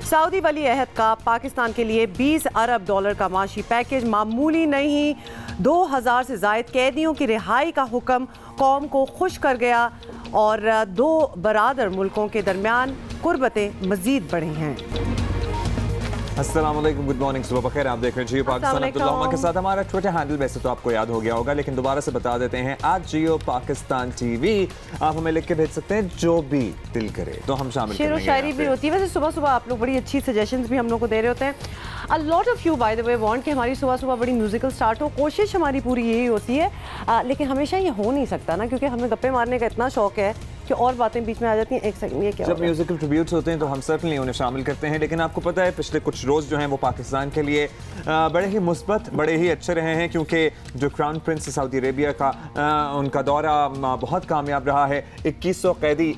Saudi वली अहद का पाकिस्तान के लिए 20 अरब डॉलर का माशी पैकेज मामूली नहीं, 2000 से ज़ायद कैदियों की रिहाई का हुक्म कौम को खुश कर गया और दो बरादर मुल्कों के दरमियान कुर्बतें मज़ीद बढ़ी हैं। अस्सलाम वालेकुम, गुड मॉर्निंग, सुबह बखैर। आप देख रहे हैं जियो पाकिस्तान। अब्दुल्ला के साथ हमारा ट्विटर हैंडल वैसे तो आपको याद हो गया होगा, लेकिन दोबारा से बता देते हैं, आज जियो पाकिस्तान टीवी। आप हमें लिख के भेज सकते हैं जो भी दिल करे तो हम शामिल शेर और शायरी भी होती है। वैसे सुबह सुबह आप लोग बड़ी अच्छी सजेशंस भी हम लोग को दे रहे होते हैं। A lot of you bye the way want कि हमारी सुबह सुबह बड़ी म्यूजिकल स्टार्ट हो। कोशिश हमारी पूरी यही होती है, लेकिन हमेशा ये हो नहीं सकता ना, क्योंकि हमें गप्पे मारने का इतना शौक है कि और बातें बीच में आ जाती हैं। एक सेकंड, ये क्या जब म्यूजिकल ट्रिब्यूट्स होते हैं तो हम सर्टनली उन्हें शामिल करते हैं, लेकिन आपको पता है पिछले कुछ रोज़ जो हैं वो पाकिस्तान के लिए बड़े ही मुस्बत, बड़े ही अच्छे रहे हैं, क्योंकि जो क्राउन प्रिंस सऊदी अरेबिया का उनका दौरा बहुत कामयाब रहा है। 2100 कैदी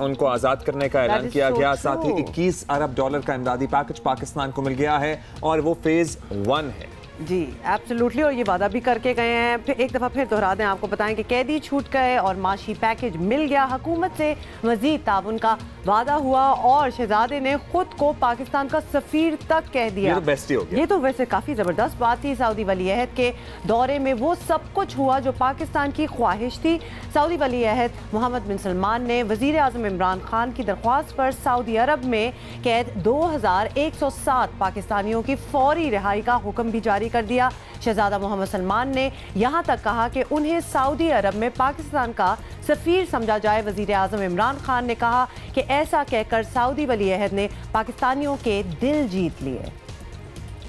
उनको आज़ाद करने का ऐलान किया गया, साथ ही 21 अरब डॉलर का इमदादी पैकेज पाकिस्तान को मिल गया है और वो फेज़ 1 है। जी एब्सोल्युटली, और ये वादा भी करके गए हैं। फिर एक दफ़ा फिर दोहरा दें, आपको बताएं कि कैदी छूट गए और माशी पैकेज मिल गया। हुकूमत से मज़ीद ताउन का वादा हुआ और शहजादे ने खुद को पाकिस्तान का सफ़ीर तक कह दिया। ये तो बेस्ट ही हो गया। ये तो वैसे काफ़ी ज़बरदस्त बात थी। सऊदी वली अहद के दौरे में वो सब कुछ हुआ जो पाकिस्तान की ख्वाहिश थी। सऊदी वली अहद मोहम्मद बिन सलमान ने वज़ीर आज़म इमरान खान की दरख्वास्त पर सऊदी अरब में कैद 2107 पाकिस्तानियों की फौरी रिहाई का हुक्म भी जारी कर दिया। शहजादा मोहम्मद सलमान ने यहाँ तक कहा कि उन्हें सऊदी अरब में पाकिस्तान का सफ़ीर समझा जाए। वज़ीर आज़म इमरान खान ने कहा कि ऐसा कहकर सऊदी वली अहद ने पाकिस्तानियों के दिल जीत लिए।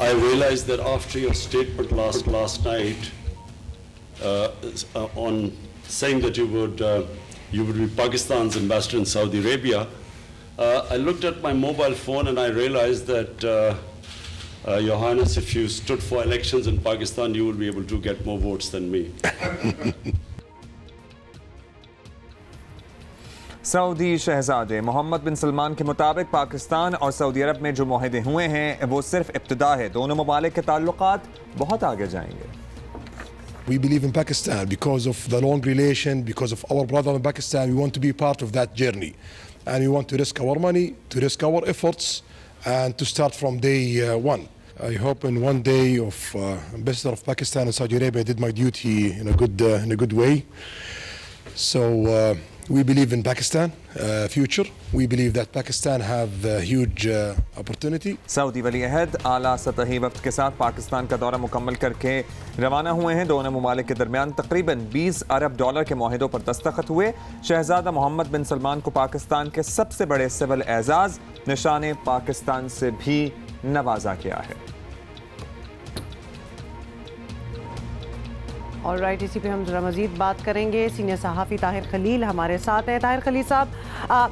I realized that after your statement last night on saying that you would be Pakistan's ambassador in Saudi Arabia, I looked at my mobile phone and I realized that Your Highness, if you stood for elections in Pakistan, you will be able to get more votes than me. Saudi शहजादे मोहम्मद बिन सलमान के मुताबिक पाकिस्तान और Saudi अरब में जो मुआहदे हुए हैं वो सिर्फ इब्तिदा है, दोनों ममालिक के ताल्लुकात बहुत आगे जाएंगे। We believe in Pakistan because of the long relation, because of our brother in Pakistan. We want to be part of that journey and we want to risk our money, to risk our efforts and to start from day one. I hope in one day of ambassador of Pakistan and Saudi Arabia I did my duty in a good way. So we believe in Pakistan future. We believe that Pakistan have a huge opportunity. Saudi वली अहद आला सतही वक्त के साथ पाकिस्तान का दौरा मुकम्मल करके रवाना हुए हैं। दोनों ममालिक के दरमियान तकरीबन 20 अरब डॉलर के मुआहदों पर दस्तखत हुए। शहजादा मोहम्मद बिन सलमान को पाकिस्तान के सबसे बड़े सिविल एजाज निशाने पाकिस्तान से भी नवाजा गया है। और राइट, इसी पे हम जरा मजीद बात करेंगे। सीनियर सहाफ़ी ताहिर खलील हमारे साथ हैं। ताहिर खलील साहब,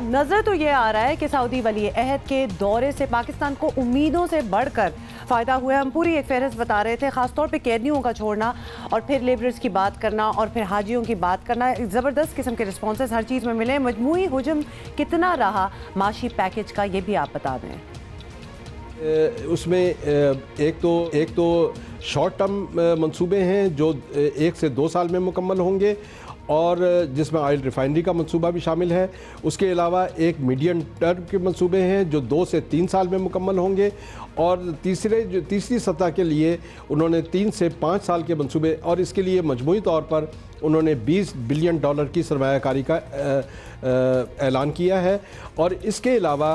नज़र तो ये आ रहा है कि सऊदी वली अहद के दौरे से पाकिस्तान को उम्मीदों से बढ़कर फ़ायदा हुआ है। हम पूरी एक फहरिस्त बता रहे थे, ख़ासतौर पे कैदियों का छोड़ना और फिर लेबरर्स की बात करना और फिर हाजियों की बात करना। ज़बरदस्त किस्म के रिस्पॉन्सेस हर चीज़ में मिले। मजमूई हुजम कितना रहा माशी पैकेज का, ये भी आप बता दें। उसमें एक तो शॉर्ट टर्म मंसूबे हैं जो 1 से 2 साल में मुकम्मल होंगे और जिसमें ऑयल रिफाइनरी का मंसूबा भी शामिल है। उसके अलावा एक मीडियम टर्म के मंसूबे हैं जो 2 से 3 साल में मुकम्मल होंगे और तीसरी सतह के लिए उन्होंने 3 से 5 साल के मंसूबे, और इसके लिए मजमूई तौर पर उन्होंने 20 बिलियन डॉलर की सरमायाकारी का ऐलान किया है। और इसके अलावा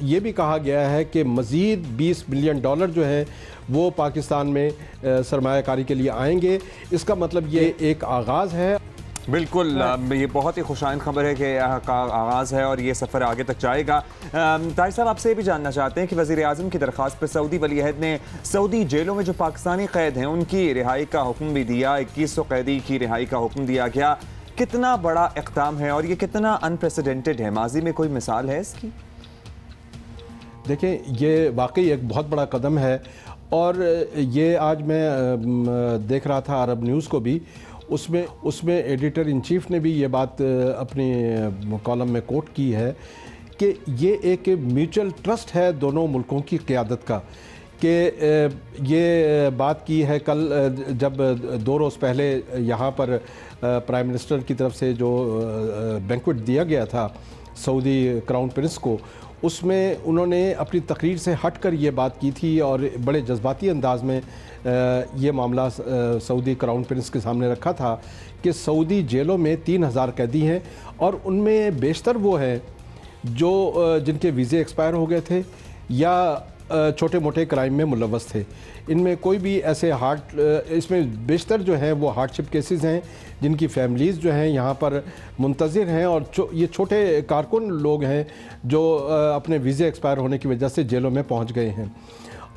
ये भी कहा गया है कि मज़ीद 20 बिलियन डॉलर जो है वो पाकिस्तान में सरमायाकारी के लिए आएंगे। इसका मतलब ये एक आगाज़ है। बिल्कुल, ये बहुत ही खुशाइन खबर है कि का आगाज़ है और ये सफ़र आगे तक जाएगा। ताहिर साहब, आपसे ये भी जानना चाहते हैं कि वज़ीर आज़म की दरख्वास्त पर सऊदी वली अहद ने सऊदी जेलों में जो पाकिस्तानी कैद हैं उनकी रिहाई का हुक्म भी दिया। 2100 कैदी की रिहाई का हुक्म दिया गया। कितना बड़ा इक़दाम है और ये कितना अनप्रेसिडेंटेड है? माजी में कोई मिसाल है इसकी? देखें, ये वाकई एक बहुत बड़ा कदम है और ये आज मैं देख रहा था अरब न्यूज़ को भी, उसमें एडिटर इन चीफ ने भी ये बात अपनी कॉलम में कोट की है कि ये एक म्यूचुअल ट्रस्ट है दोनों मुल्कों की क़यादत का, कि ये बात की है कल जब 2 रोज़ पहले यहाँ पर प्राइम मिनिस्टर की तरफ से जो बैंक्वेट दिया गया था सऊदी क्राउन प्रिंस को, उसमें उन्होंने अपनी तकरीर से हट कर ये बात की थी और बड़े जज्बाती अंदाज में ये मामला सऊदी क्राउन प्रिंस के सामने रखा था कि सऊदी जेलों में 3000 कैदी हैं और उनमें बेशतर वो हैं जो जिनके वीज़े एक्सपायर हो गए थे या छोटे मोटे क्राइम में मुलव्वस थे। इनमें कोई भी ऐसे इसमें बेशतर जो हैं वो हार्डशिप केसेस हैं जिनकी फैमिलीज़ जो हैं यहाँ पर मुंतज़िर हैं और ये छोटे कारकुन लोग हैं जो अपने वीज़े एक्सपायर होने की वजह से जेलों में पहुँच गए हैं।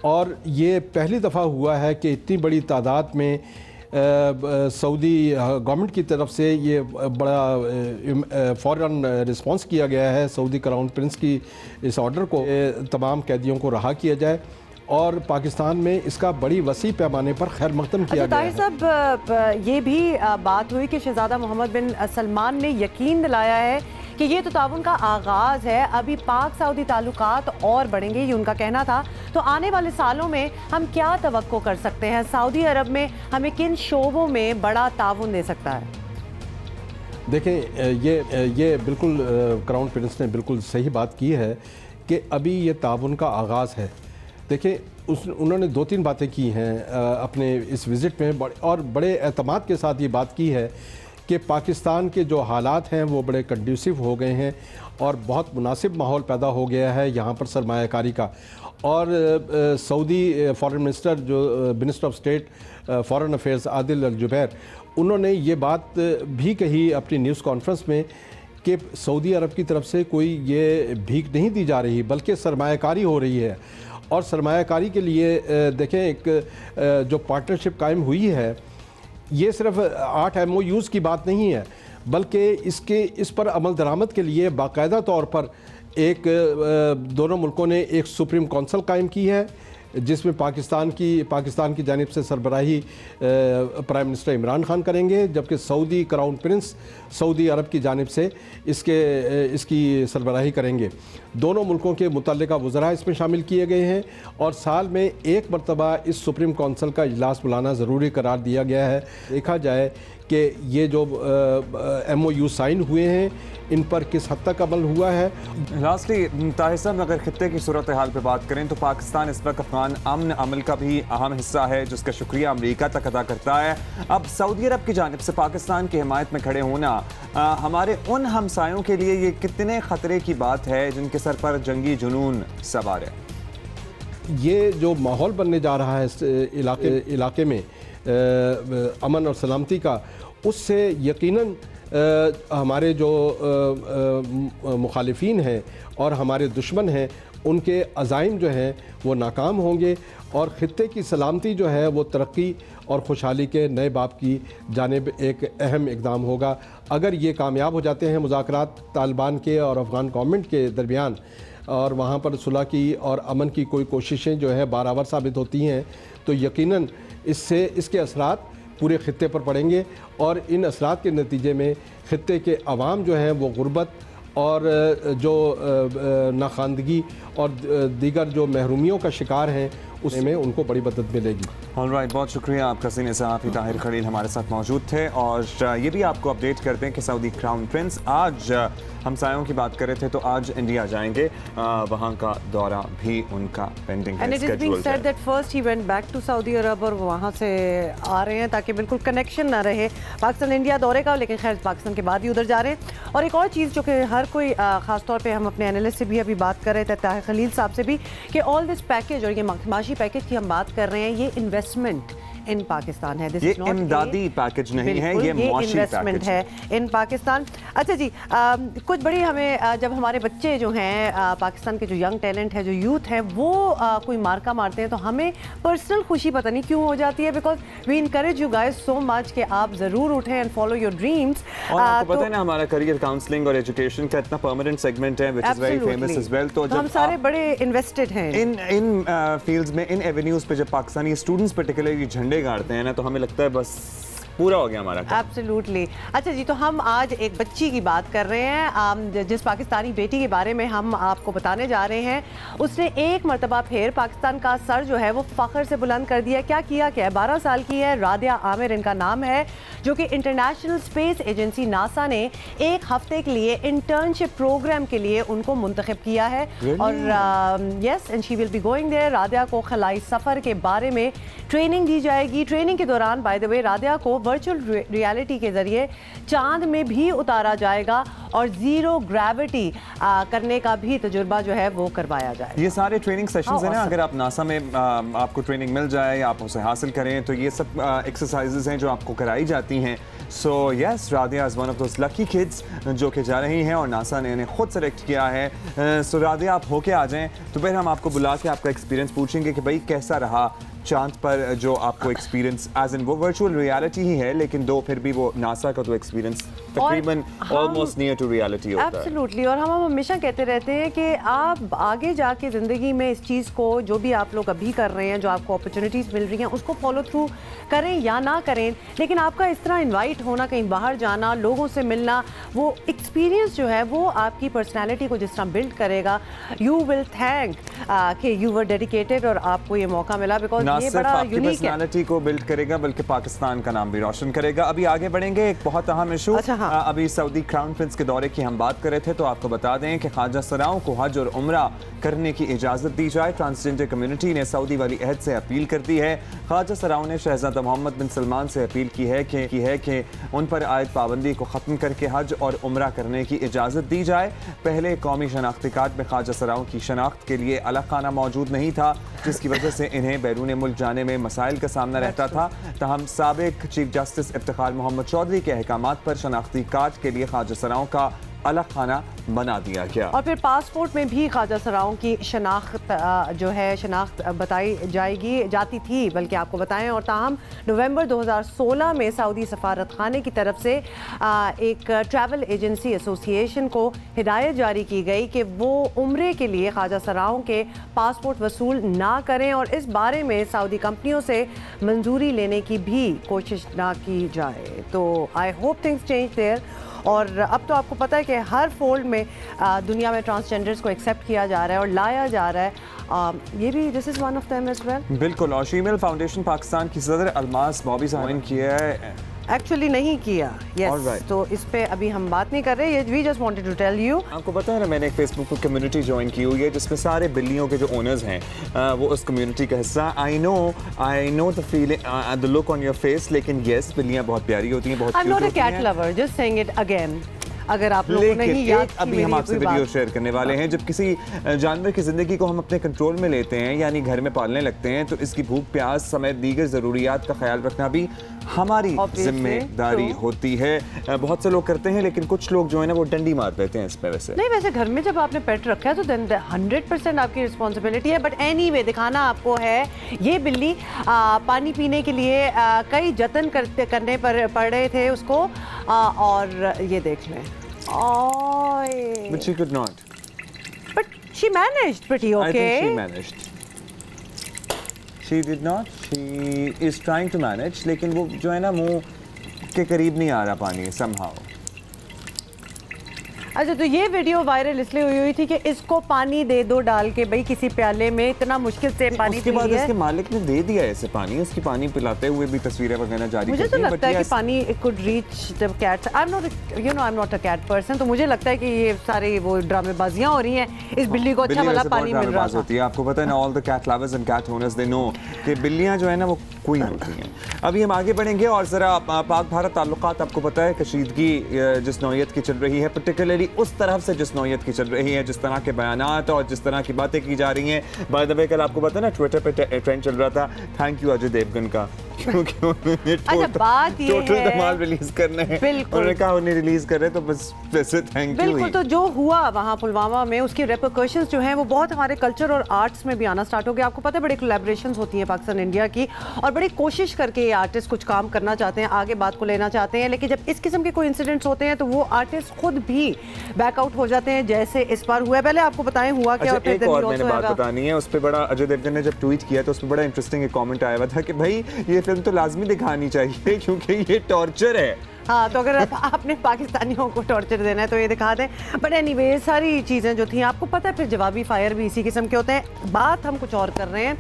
और ये पहली दफ़ा हुआ है कि इतनी बड़ी तादाद में सऊदी गवर्नमेंट की तरफ से ये बड़ा फ़ौरन रिस्पांस किया गया है सऊदी क्राउन प्रिंस की इस ऑर्डर को तमाम कैदियों को रहा किया जाए और पाकिस्तान में इसका बड़ी वसी पैमाने पर खैर मकदम किया गया है। साहब ये भी बात हुई कि शहजादा मोहम्मद बिन सलमान ने यकीन दिलाया है कि ये तो ताउन का आगाज़ है, अभी पाक सऊदी ताल्लुकात और बढ़ेंगे, ये उनका कहना था। तो आने वाले सालों में हम क्या तवक्को कर सकते हैं? सऊदी अरब में हमें किन शोबों में बड़ा ताउन दे सकता है? देखें, ये बिल्कुल क्राउन प्रिंस ने बिल्कुल सही बात की है कि अभी ये ताउन का आगाज़ है। देखें, उन्होंने 2-3 बातें की हैं अपने इस विज़िट में और बड़े एतमाद के साथ ये बात की है कि पाकिस्तान के जो हालात हैं वो बड़े कंड्यूसिव हो गए हैं और बहुत मुनासिब माहौल पैदा हो गया है यहाँ पर सरमायाकारी का। और सऊदी फॉरेन मिनिस्टर जो minister of state foreign affairs Adel al Jubeir, उन्होंने ये बात भी कही अपनी न्यूज़ कॉन्फ्रेंस में कि सऊदी अरब की तरफ से कोई ये भीख नहीं दी जा रही बल्कि सरमायाकारी हो रही है। और सरमायाकारी के लिए देखें, एक जो पार्टनरशिप कायम हुई है ये सिर्फ 8 MOUs की बात नहीं है बल्कि इस पर अमल दरामद के लिए बाकायदा तौर पर दोनों मुल्कों ने एक सुप्रीम कौंसिल कायम की है जिसमें पाकिस्तान की जानिब से सरबराही प्राइम मिनिस्टर इमरान खान करेंगे, जबकि सऊदी क्राउन प्रिंस सऊदी अरब की जानिब से इसकी सरबराही करेंगे। दोनों मुल्कों के मुतल्लिका वज़रा इसमें शामिल किए गए हैं और साल में एक मरतबा इस सुप्रीम कौंसिल का इजलास बुलाना ज़रूरी करार दिया गया है। देखा जाए कि ये जो MOU साइन हुए हैं इन पर किस हद तक अमल हुआ है। लास्टली ताहिर साहब, अगर खित्ते की सूरत हाल पर बात करें तो पाकिस्तान इस वक्त अफगान अमन अमल का भी अहम हिस्सा है जिसका शुक्रिया अमेरिका तक अदा करता है। अब सऊदी अरब की जानिब से पाकिस्तान की हिमायत में खड़े होना हमारे उन हमसायों के लिए ये कितने ख़तरे की बात है जिनके सर पर जंगी जुनून सवार है? ये जो माहौल बनने जा रहा है इस इलाके में अमन और सलामती का, उससे यकीनन हमारे जो मुखालिफिन हैं और हमारे दुश्मन हैं उनके अज़ाइम जो हैं वो नाकाम होंगे और ख़ित्ते की सलामती जो है वो तरक्की और खुशहाली के नए बाब की जानिब एक अहम इक़दाम होगा। अगर ये कामयाब हो जाते हैं मुज़ाकरात तालिबान के और अफ़गान गवर्नमेंट के दरमियान और वहाँ पर सुलह की और अमन की कोई कोशिशें जो है बारावर साबित होती हैं तो यकीनन इसके असरात पूरे ख़ित्ते पर पड़ेंगे और इन असरात के नतीजे में ख़ित्ते के अवाम जो हैं वो गुर्बत और जो नाखानदगी और दीगर जो महरूमियों का शिकार हैं उसमें उनको बड़ी मदद मिलेगी। ऑलराइट, बहुत शुक्रिया। आपका सीनियर सहाफ़ी ताहिर खलील हमारे साथ मौजूद थे और ये भी आपको अपडेट करते हैं कि सऊदी क्राउन प्रिंस आज हमसायों की बात कर रहे थे तो आज इंडिया जाएंगे, वहाँ का दौरा भी उनका पेंडिंग है। And it is being said that first he went back to Saudi Arab और वहाँ से आ रहे हैं ताकि बिल्कुल कनेक्शन ना रहे पाकिस्तान इंडिया दौरे का, लेकिन खैर पाकिस्तान के बाद ही उधर जा रहे हैं। और एक और चीज़ जो कि हर कोई ख़ास तौर पे हम अपने एनालिस्ट से भी अभी बात कर रहे थे ताहिर खलील साहब से भी कि ऑल दिस पैकेज और ये माशी पैकेज की हम बात कर रहे हैं, ये इन्वेस्टमेंट इन पाकिस्तान है। ये इमदादी पैकेज नहीं है, ये इन्वेस्टमेंट है इन पाकिस्तान। अच्छा जी, कुछ बड़ी हमें जब हमारे बच्चे जो हैं पाकिस्तान के जो यंग टैलेंट है, जो यूथ है, वो कोई मार्का मारते हैं तो हमें पर्सनल खुशी पता नहीं क्यों हो जाती है, because we encourage you guys so much कि आप ज़रूर उठें एंड फॉलो योर ड्रीम्स। और आपको पता है ना हमारा करियर काउंसलिंग और एजुकेशन का इतना परमानेंट सेगमेंट है which is very famous as well. तो हम सारे बड़े इन्वेस्टेड हैं इन फील्ड्स में, इन एवेन्यूज पे जब पाकिस्तानी स्टूडेंट्स पर्टिकुलरली झंडे गाड़ते हैं ना तो हमें लगता है बस पूरा हो गया हमारा काम। एब्सोल्युटली। अच्छा जी, तो हम आज एक बच्ची की बात कर रहे हैं, जिस पाकिस्तानी बेटी के बारे में हम आपको बताने जा रहे हैं। उसने एक मरतबा फिर पाकिस्तान का सर जो है वो फख्र से बुलंद कर दिया। क्या किया क्या है, 12 साल की है, रादिया आमिर इनका नाम है, जो कि इंटरनेशनल स्पेस एजेंसी नासा ने एक हफ्ते के लिए इंटर्नशिप प्रोग्राम के लिए उनको मुंतखब किया है। और yes, and she will be going there. Radia को खलाई सफ़र के बारे में ट्रेनिंग दी जाएगी। ट्रेनिंग के दौरान बाय द वे रादिया को वर्चुअल रियलिटी के जरिए चांद में भी उतारा जाएगा और जीरो ग्रेविटी करने का भी तजुर्बा जो है वो करवाया जाएगा। ये सारे ट्रेनिंग सेशंस हैं ना, अगर आप नासा में आपको ट्रेनिंग मिल जाए या आप उसे हासिल करें तो ये सब एक्सरसाइजेज हैं जो आपको कराई जाती हैं। So yes, Radia is one of those lucky kids जो कि जा रही हैं और नासा ने इन्हें खुद सेलेक्ट किया है। सो रादिया, आप होके आ जाएं तो फिर हम आपको बुला के आपका एक्सपीरियंस पूछेंगे कि भाई कैसा रहा चांद पर जो आपको एक्सपीरियंस, एज इन वो वर्चुअल रियलिटी ही है लेकिन दो फिर भी वो नासा का तो एक्सपीरियंस तकरीबन ऑलमोस्ट नियर टू रियलिटी होता है। एब्सोल्युटली। और हम हमेशा कहते रहते हैं कि आप आगे जाके ज़िंदगी में इस चीज़ को, जो भी आप लोग अभी कर रहे हैं, जो आपको अपॉर्चुनिटीज़ मिल रही हैं, उसको फॉलो थ्रू करें या ना करें, लेकिन आपका इस तरह इन्वाइट होना, कहीं बाहर जाना, लोगों से मिलना, वो एक्सपीरियंस जो है वो आपकी पर्सनैलिटी को जिस तरह बिल्ड करेगा। यू विल थैंक कि यू वर डेडिकेटेड और आपको ये मौका मिला, बिकॉज ना सिर्फ आपकी पर्सनालिटी को बिल्ड करेगा बल्कि पाकिस्तान का नाम भी रोशन करेगा। अभी आगे बढ़ेंगे, एक बहुत अहम इशू। अच्छा, हाँ। अभी सऊदी क्राउन प्रिंस के दौरे की हम बात कर रहे थे तो आपको बता दें कि ख्वाजा सराओं को हज और उम्रा करने की इजाज़त दी जाए। ट्रांसजेंडर कम्युनिटी ने सऊदी वली अहद से अपील कर दी है। ख्वाजा सराओं ने शहजादा मोहम्मद बिन सलमान से अपील की है कि उन पर आयद पाबंदी को ख़त्म करके हज और उम्रा करने की इजाज़त दी जाए। पहले कौमी शनाख्ती कार्ड में ख्वाजा सराओं की शनाख्त के लिए अलग खाना मौजूद नहीं था, जिसकी वजह से इन्हें बैरून मुल्क जाने में मसाइल का सामना रहता था। तहम साबिक चीफ जस्टिस इफ्तिखार मोहम्मद चौधरी के अहकामात पर शनाख्ती कार्ड के लिए ख्वाजा सराओं का अलग खाना बना दिया गया। और फिर पासपोर्ट में भी ख्वाजा सराओं की शनाख्त जो है शनाख्त बताई जाती थी, बल्कि आपको बताएं। और ताहम नवंबर 2016 में सऊदी सफारत खाने की तरफ से एक ट्रैवल एजेंसी एसोसिएशन को हिदायत जारी की गई कि वो उम्रे के लिए ख्वाजा सराओं के पासपोर्ट वसूल ना करें और इस बारे में सऊदी कंपनियों से मंजूरी लेने की भी कोशिश ना की जाए। तो I hope things change their. और अब तो आपको पता है कि हर फोल्ड में दुनिया में ट्रांसजेंडर्स को एक्सेप्ट किया जा रहा है और लाया जा रहा है। ये भी this is one of them as well. बिल्कुल। और शीमेल फाउंडेशन पाकिस्तान की सदर अलमास बॉबी साहब किया है, एक्चुअली नहीं किया। yes. तो इस पे अभी हम बात नहीं कर रहे, we just wanted to tell you. आपको पता है ना, मैंने एक फेसबुक पर कम्युनिटी ज्वाइन की हुई है जिसमें सारे बिल्लियों के जो ओनर्स हैं वो उस कम्युनिटी का हिस्सा। I know the feeling, the look on your face, लेकिन यस, बिल्लियां बहुत प्यारी होती हैं, बहुत I am cute not a होती हैं। Cat lover, just saying it again. अगर आप लोगों ने नहीं याद, अभी हम आपसे वीडियो शेयर करने वाले हैं। जब किसी जानवर की जिंदगी को हम अपने कंट्रोल में लेते हैं, यानी घर में पालने लगते हैं, तो इसकी भूख प्यास समेत दीगर ज़रूरियात का ख्याल रखना भी हमारी जिम्मेदारी होती है। बहुत से लोग करते हैं लेकिन कुछ लोग जो है ना वो डंडी मार देते हैं इस पे। वैसे घर में जब आपने पेट रखा है तो 100% आपकी रिस्पॉन्सिबिलिटी है। बट एनीवे दिखाना आपको है, ये बिल्ली पानी पीने के लिए कई जतन करने पर पड़ रहे थे उसको, और ये देख लें। But she could not. But she managed pretty okay. I think she managed. She did not. She is trying to manage, लेकिन वो जो है ना मुंह के करीब नहीं आ रहा पानी somehow. अच्छा, तो ये वीडियो वायरल इसलिए हुई थी कि इसको पानी दे दो डाल के, भाई किसी प्याले में इतना मुश्किल से पानी उसके बाद इसके मालिक ने दे दिया ऐसे पानी, उसकी पानी पिलाते हुए भी तस्वीरें वगैरह जारी। मुझे तो लगता है कि पानी could reach the cats. I am not a cat person, तो मुझे लगता है कि ये सारे वो ड्रामेबाजियां हो रही हैं। इस बिल्ली को अच्छा वाला पानी मिल रहा होती है। आपको पता है ना, all the cat lovers and cat owners they know कि बिल्लियां जो है ना वो क्वीन होती हैं। अभी हम आगे बढ़ेंगे और जरा पाक भारत ताल्लुकात, आपको पता है कशीदगी जिस नौयत की चल रही है, पर्टिकुलरली उस तरफ से जिस नौयत की चल रही है, जिस तरह के बयानात और जिस तरह की बातें की जा रही हैं। बाय द वे, कल आपको पता है ना ट्विटर पे ट्रेंड चल रहा था थैंक यू अजय देवगन का, क्योंकि उन्होंने टोटल धमाल रिलीज करना है। उन्होंने कहा उन्हें रिलीज कर रहे तो बस वैसे थैंक यू। बिल्कुल। तो जो हुआ वहाँ पुलवामा में, उसकी रेपरकशंस जो हैं वो बहुत हमारे कल्चर और आर्ट्स में भी आना स्टार्ट हो गया। आपको पता है बड़ी कोलैबोरेशंस होती हैं पाकिस्तान इंडिया की, और बड़ी कोशिश करके ये आर्टिस्ट कुछ काम करना चाहते हैं, आगे बात को लेना चाहते हैं, लेकिन जब इस किस्म के कोई इंसिडेंट्स होते हैं तो वो आर्टिस्ट खुद भी बैकआउट हो जाते हैं, जैसे इस बार हुआ है। पहले आपको बताएं हुआ क्या। अच्छा, एक और मैंने बात बतानी है। उस पर बड़ा अजय देवगन ने जब ट्वीट किया तो उस पर बड़ा इंटरेस्टिंग एक कमेंट आया हुआ था कि भाई ये फिल्म तो लाजमी दिखानी चाहिए क्योंकि ये टॉर्चर है। हाँ, तो अगर आपने पाकिस्तानियों को टॉर्चर देना है तो ये दिखा दें। बट एनीवे सारी चीज़ें जो थी आपको पता है, फिर जवाबी फायर भी इसी किस्म के होते हैं। बात हम कुछ और कर रहे हैं।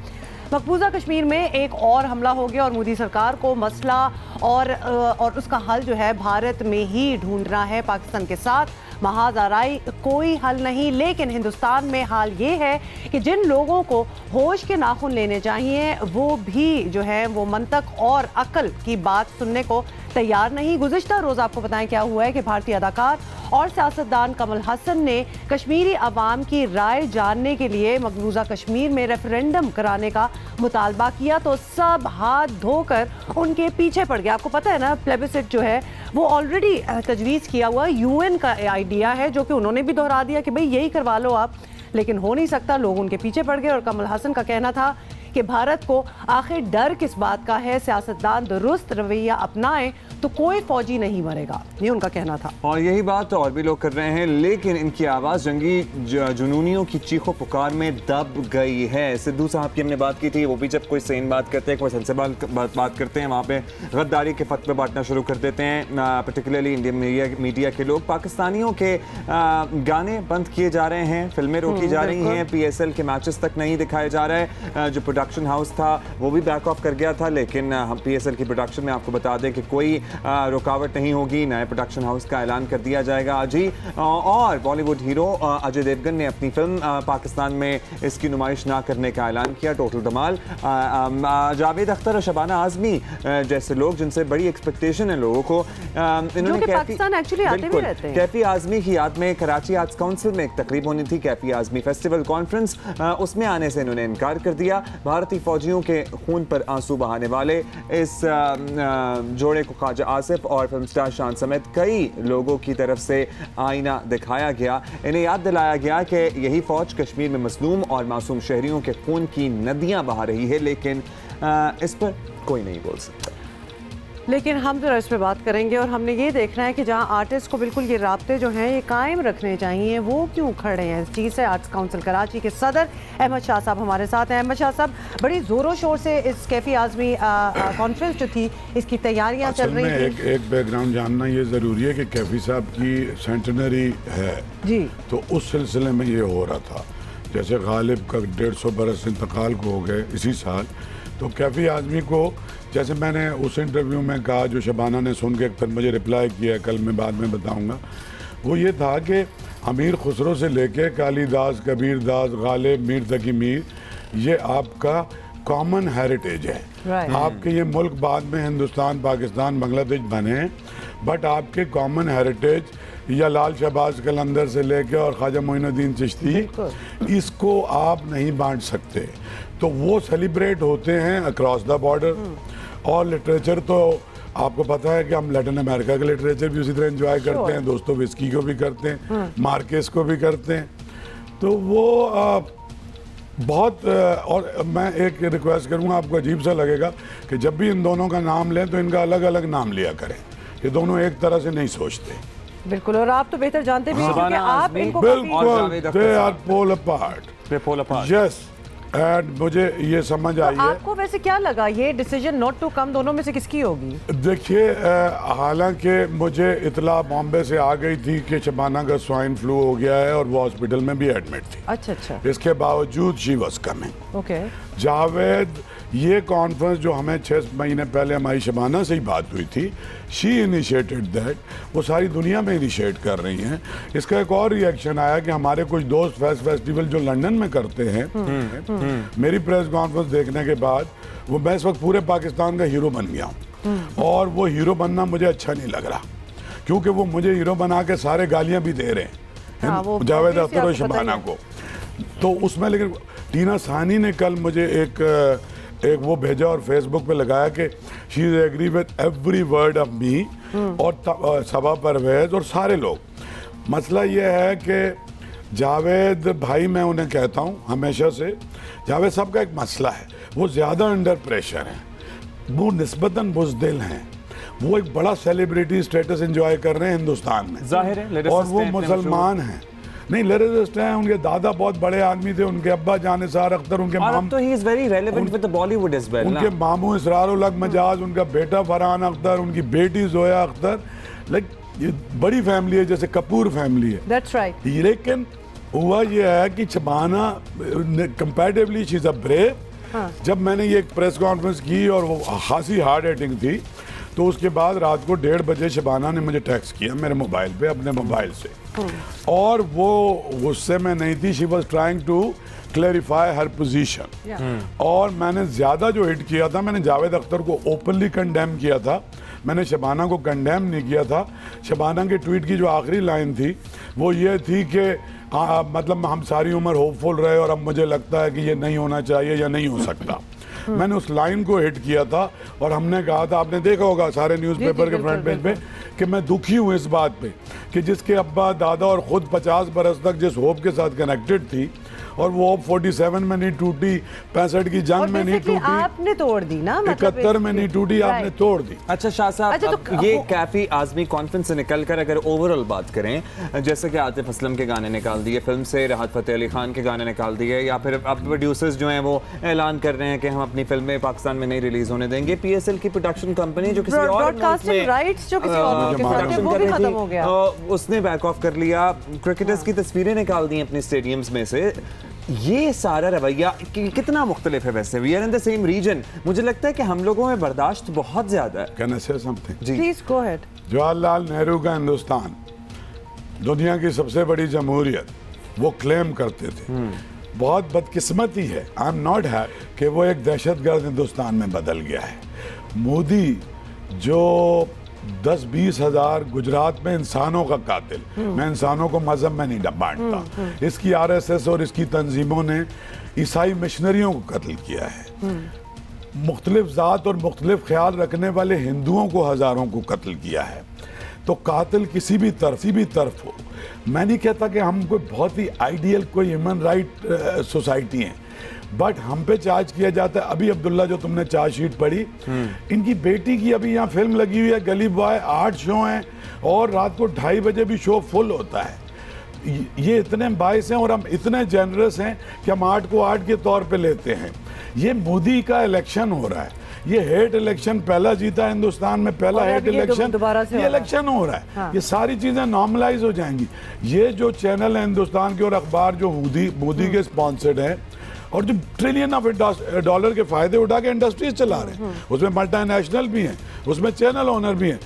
मकबूजा कश्मीर में एक और हमला हो गया और मोदी सरकार को मसला और उसका हल जो है भारत में ही ढूंढना है। पाकिस्तान के साथ महाज आराई कोई हल नहीं, लेकिन हिंदुस्तान में हाल ये है कि जिन लोगों को होश के नाखून लेने चाहिए वो भी जो है वो मंतक और अक्ल की बात सुनने को तैयार नहीं। गुज़िश्ता रोज़ आपको बताएं क्या हुआ है कि भारतीय अदाकार और सियासतदान कमल हसन ने कश्मीरी अवाम की राय जानने के लिए मकबूजा कश्मीर में रेफरेंडम कराने का मुतालबा किया तो सब हाथ धोकर उनके पीछे पड़ गया। आपको पता है ना, प्लेबिसिट जो है वो ऑलरेडी तजवीज़ किया हुआ यूएन का आइडिया है, जो कि उन्होंने भी दोहरा दिया कि भाई यही करवा लो आप, लेकिन हो नहीं सकता। लोग उनके पीछे पड़ गए और कमल हसन का कहना था कि भारत को आखिर डर किस बात का है, सियासतदान दुरुस्त रवैया अपनाएं तो कोई फौजी नहीं मरेगा, ये उनका कहना था। और यही बात और भी लोग कर रहे हैं, लेकिन इनकी आवाज़ जंगी जुनूनियों की चीखो पुकार में दब गई है। सिद्धू साहब की हमने बात की थी, वो भी जब कोई सेन बात करते हैं, कोई सेंसिबल बात करते हैं, वहाँ पे गद्दारी के फतवे बांटना शुरू कर देते हैं। पर्टिकुलरली इंडियन मीडिया के लोग पाकिस्तानियों के गाने बंद किए जा रहे हैं, फिल्में रोकी जा रही हैं, PSL के मैचेस तक नहीं दिखाए जा रहे। जो प्रोडक्शन हाउस था वो भी बैक ऑफ कर गया था, लेकिन हम PSL की प्रोडक्शन में आपको बता दें कि कोई रुकावट नहीं होगी, नए प्रोडक्शन हाउस का ऐलान कर दिया जाएगा आज ही। और बॉलीवुड हीरो अजय देवगन ने अपनी फिल्म पाकिस्तान में इसकी नुमाइश ना करने का ऐलान किया। टोटल धमाल। जावेद अख्तर और शबाना आजमी जैसे लोग जिनसे बड़ी एक्सपेक्टेशन है लोगों को, इन्होंने कैफी आजमी की याद में कराची आर्ट्स काउंसिल में एक तकरीब होनी थी, कैफी आजमी फेस्टिवल कॉन्फ्रेंस, उसमें आने से इन्होंने इनकार कर दिया। भारतीय फौजियों के खून पर आंसू बहाने वाले इस जोड़े को ख्वाजा आसिफ और फिल्म स्टार शान समेत कई लोगों की तरफ से आईना दिखाया गया। इन्हें याद दिलाया गया कि यही फौज कश्मीर में मसलूम और मासूम शहरियों के खून की नदियां बहा रही है, लेकिन इस पर कोई नहीं बोल सकता। लेकिन हम जरा इस पर बात करेंगे और हमने ये देखना है कि जहां आर्टिस्ट को बिल्कुल ये राब्ते जो हैं ये कायम रखने चाहिए, वो क्यों खड़े हैं। इस चीज़ से आर्ट्स काउंसिल कराची के सदर अहमद शाह साहब हमारे साथ हैं। अहमद शाह साहब, बड़ी ज़ोरों शोर से इस कैफी आजमी कॉन्फ्रेंस जो थी इसकी तैयारियां चल रही थी। एक बैकग्राउंड जानना ये ज़रूरी है कि कैफी साहब की सेंटनरी है जी, तो उस सिलसिले में ये हो रहा था। जैसे गालिब का 150 बरस इंतकाल को हो गए इसी साल, तो कैफी आजमी को जैसे मैंने उस इंटरव्यू में कहा जो शबाना ने सुन के फिर मुझे रिप्लाई किया, कल मैं बाद में बताऊंगा, वो ये था कि अमीर खुसरो से लेके कालीदास, कबीर दास, गालिब, मीर तकी मीर, ये आपका कॉमन हेरिटेज है। आपके ये मुल्क बाद में हिंदुस्तान, पाकिस्तान, बांग्लादेश बने, बट आपके कॉमन हेरिटेज या लाल शहबाज कलंदर से लेके और ख्वाजा मोइनुद्दीन चिश्ती, इसको आप नहीं बांट सकते। तो वो सेलिब्रेट होते हैं अक्रॉस द बॉर्डर। और लिटरेचर तो आपको पता है कि हम लैटिन अमेरिका का लिटरेचर भी उसी तरह एंजॉय करते हैं, दोस्तों विस्की को भी करते हैं, मार्केस को भी करते हैं। तो वो बहुत और मैं एक रिक्वेस्ट करूँगा, आपको अजीब सा लगेगा कि जब भी इन दोनों का नाम लें तो इनका अलग अलग नाम लिया करें, ये दोनों एक तरह से नहीं सोचते। बिल्कुल, और आप तो बेहतर जानते भी हैं क्योंकि आप इनको बिल्कुल, they are pole apart. Yes, and मुझे ये समझ आई है। आपको वैसे क्या लगा ये डिसीजन नॉट टू कम दोनों में से किसकी होगी? देखिए, हालांकि मुझे इतला बॉम्बे से आ गई थी कि शबाना का स्वाइन फ्लू हो गया है और वो हॉस्पिटल में भी एडमिट थी। अच्छा। इसके बावजूद she was coming. Okay. Javed, ये कॉन्फ्रेंस जो हमें 6 महीने पहले हमारी शबाना से ही बात हुई थी, शी इनिशिएटेड दैट, वो सारी दुनिया में इनिशिएट कर रही हैं। इसका एक और रिएक्शन आया कि हमारे कुछ दोस्त फेस्टिवल जो लंदन में करते हैं, मेरी प्रेस कॉन्फ्रेंस देखने के बाद वो मैं इस वक्त पूरे पाकिस्तान का हीरो बन गया हूँ। और वो हीरो बनना मुझे अच्छा नहीं लग रहा, क्योंकि वो मुझे हीरो बना के सारे गालियाँ भी दे रहे हैं जावेद अख्तर और शबाना को। तो उसमें लेकिन टीना सानी ने कल मुझे एक वो भेजा और फेसबुक पे लगाया कि she is agree with every word of me, और सबा परवेज और सारे लोग। मसला ये है कि जावेद भाई, मैं उन्हें कहता हूँ हमेशा से, जावेद साहब का एक मसला है, वो ज़्यादा अंडर प्रेशर हैं, वो निस्बतन बुज़दिल हैं, वो एक बड़ा सेलिब्रिटी स्टेटस एंजॉय कर रहे हैं हिंदुस्तान में, जाहिर है, और वो मुसलमान हैं। नहीं लिरिसिस्ट हैं, उनके दादा बहुत बड़े आदमी थे, उनके अब्बा जान निसार अख्तर, उनके माम तो he is very relevant with the Bollywood as well, उनके मामू इसरारुल हक मजाज, उनका बेटा फरहान अख्तर, उनकी बेटी जोया अख्तर, लाइक ये बड़ी फैमिली है, जैसे कपूर फैमिली है। That's right. लेकिन हुआ ये है कि Shabana comparatively she is a brave. जब मैंने ये प्रेस कॉन्फ्रेंस की और वो खासी हार्ड हिटिंग थी, तो उसके बाद रात को 1:30 बजे शबाना ने मुझे टेक्स्ट किया मेरे मोबाइल पे, अपने मोबाइल से, और वो गुस्से में नहीं थी, she was trying to clarify her position. और मैंने ज़्यादा जो हिट किया था, मैंने जावेद अख्तर को ओपनली कंडेम किया था, मैंने शबाना को कंडेम नहीं किया था। शबाना के ट्वीट की जो आखिरी लाइन थी वो ये थी कि मतलब हम सारी उम्र होपफुल रहे और अब मुझे लगता है कि ये नहीं होना चाहिए या नहीं हो सकता। मैंने उस लाइन को हिट किया था और हमने कहा था, आपने देखा होगा सारे न्यूज़पेपर के फ्रंट पेज पे, कि मैं दुखी हूँ इस बात पे कि जिसके अब्बा दादा और ख़ुद 50 बरस तक जिस होप के साथ कनेक्टेड थी, और वो 47 में नहीं टूटी, 65 की जंग में नहीं टूटी, आपने तोड़ दी ना, 71 में नहीं टूटी, आपने तोड़ दी। अच्छा शाह साहब, अब ये कैफी आजमी कॉन्फ्रेंस से निकलकर अगर ओवरऑल बात करें, जैसे कि आतिफ असलम के गाने निकाल दिए, फिल्म से राहत फतेह अली खान के गाने निकाल दिए, या फिर अब प्रोड्यूसर्स जो हैं वो ऐलान कर रहे हैं कि हम अपनी फिल्में पाकिस्तान में नहीं रिलीज होने देंगे, PSL की प्रोडक्शन कंपनी जो किसी और राइट्स जो किसी और के साथ वो भी खत्म हो गया, उसने बैक ऑफ कर लिया, क्रिकेटर्स की तस्वीरें निकाल दी अपने स्टेडियम्स में से। ये सारा रवैया कितना मुख्तलिफ है? वैसे we are in the same region, मुझे लगता है कि हम लोगों में बर्दाश्त बहुत ज्यादा है। Can I say something? जी please go ahead. Jawaharlal Nehru का हिंदुस्तान दुनिया की सबसे बड़ी जमहूरियत वो क्लेम करते थे। बहुत बदकिस्मती है, आई एम नॉट हैप्पी कि वो एक दहशतगर्द हिंदुस्तान में बदल गया है। मोदी जो 10-20 हज़ार गुजरात में इंसानों का कातिल, मैं इंसानों को मजहब में नहीं बांटता, इसकी RSS और इसकी तंजीमों ने ईसाई मिशनरियों को कत्ल किया है, मुख्तलिफ ज़ात और मुख्तलिफ ख्याल रखने वाले हिंदुओं को हज़ारों को कत्ल किया है। तो कातिल किसी भी तरफ हो, मैं नहीं कहता कि हम कोई बहुत ही आइडियल कोई ह्यूमन राइट सोसाइटी हैं, बट हम पे चार्ज किया जाता है। अभी अब्दुल्ला जो तुमने चार्जशीट पढ़ी, इनकी बेटी की अभी यहाँ फिल्म लगी हुई है गली बॉय, 8 शो हैं और रात को 2:30 बजे भी शो फुल होता है। ये इतने बाइस हैं और हम इतने जेनरस हैं कि हम 8 को 8 के तौर पे लेते हैं। ये मोदी का इलेक्शन हो रहा है, ये हेट इलेक्शन पहला जीता हिंदुस्तान में, पहला हेट इलेक्शन, ये इलेक्शन हो रहा है। हाँ। ये सारी चीजें नॉर्मलाइज हो जाएंगी। ये जो चैनल है हिंदुस्तान के और अखबार जो मोदी के स्पॉन्सर्ड हैं और जो ट्रिलियन ऑफ डॉलर के फायदे उठा के इंडस्ट्रीज चला रहे हैं, उसमें मल्टीनेशनल भी हैं, उसमें चैनल ओनर भी हैं।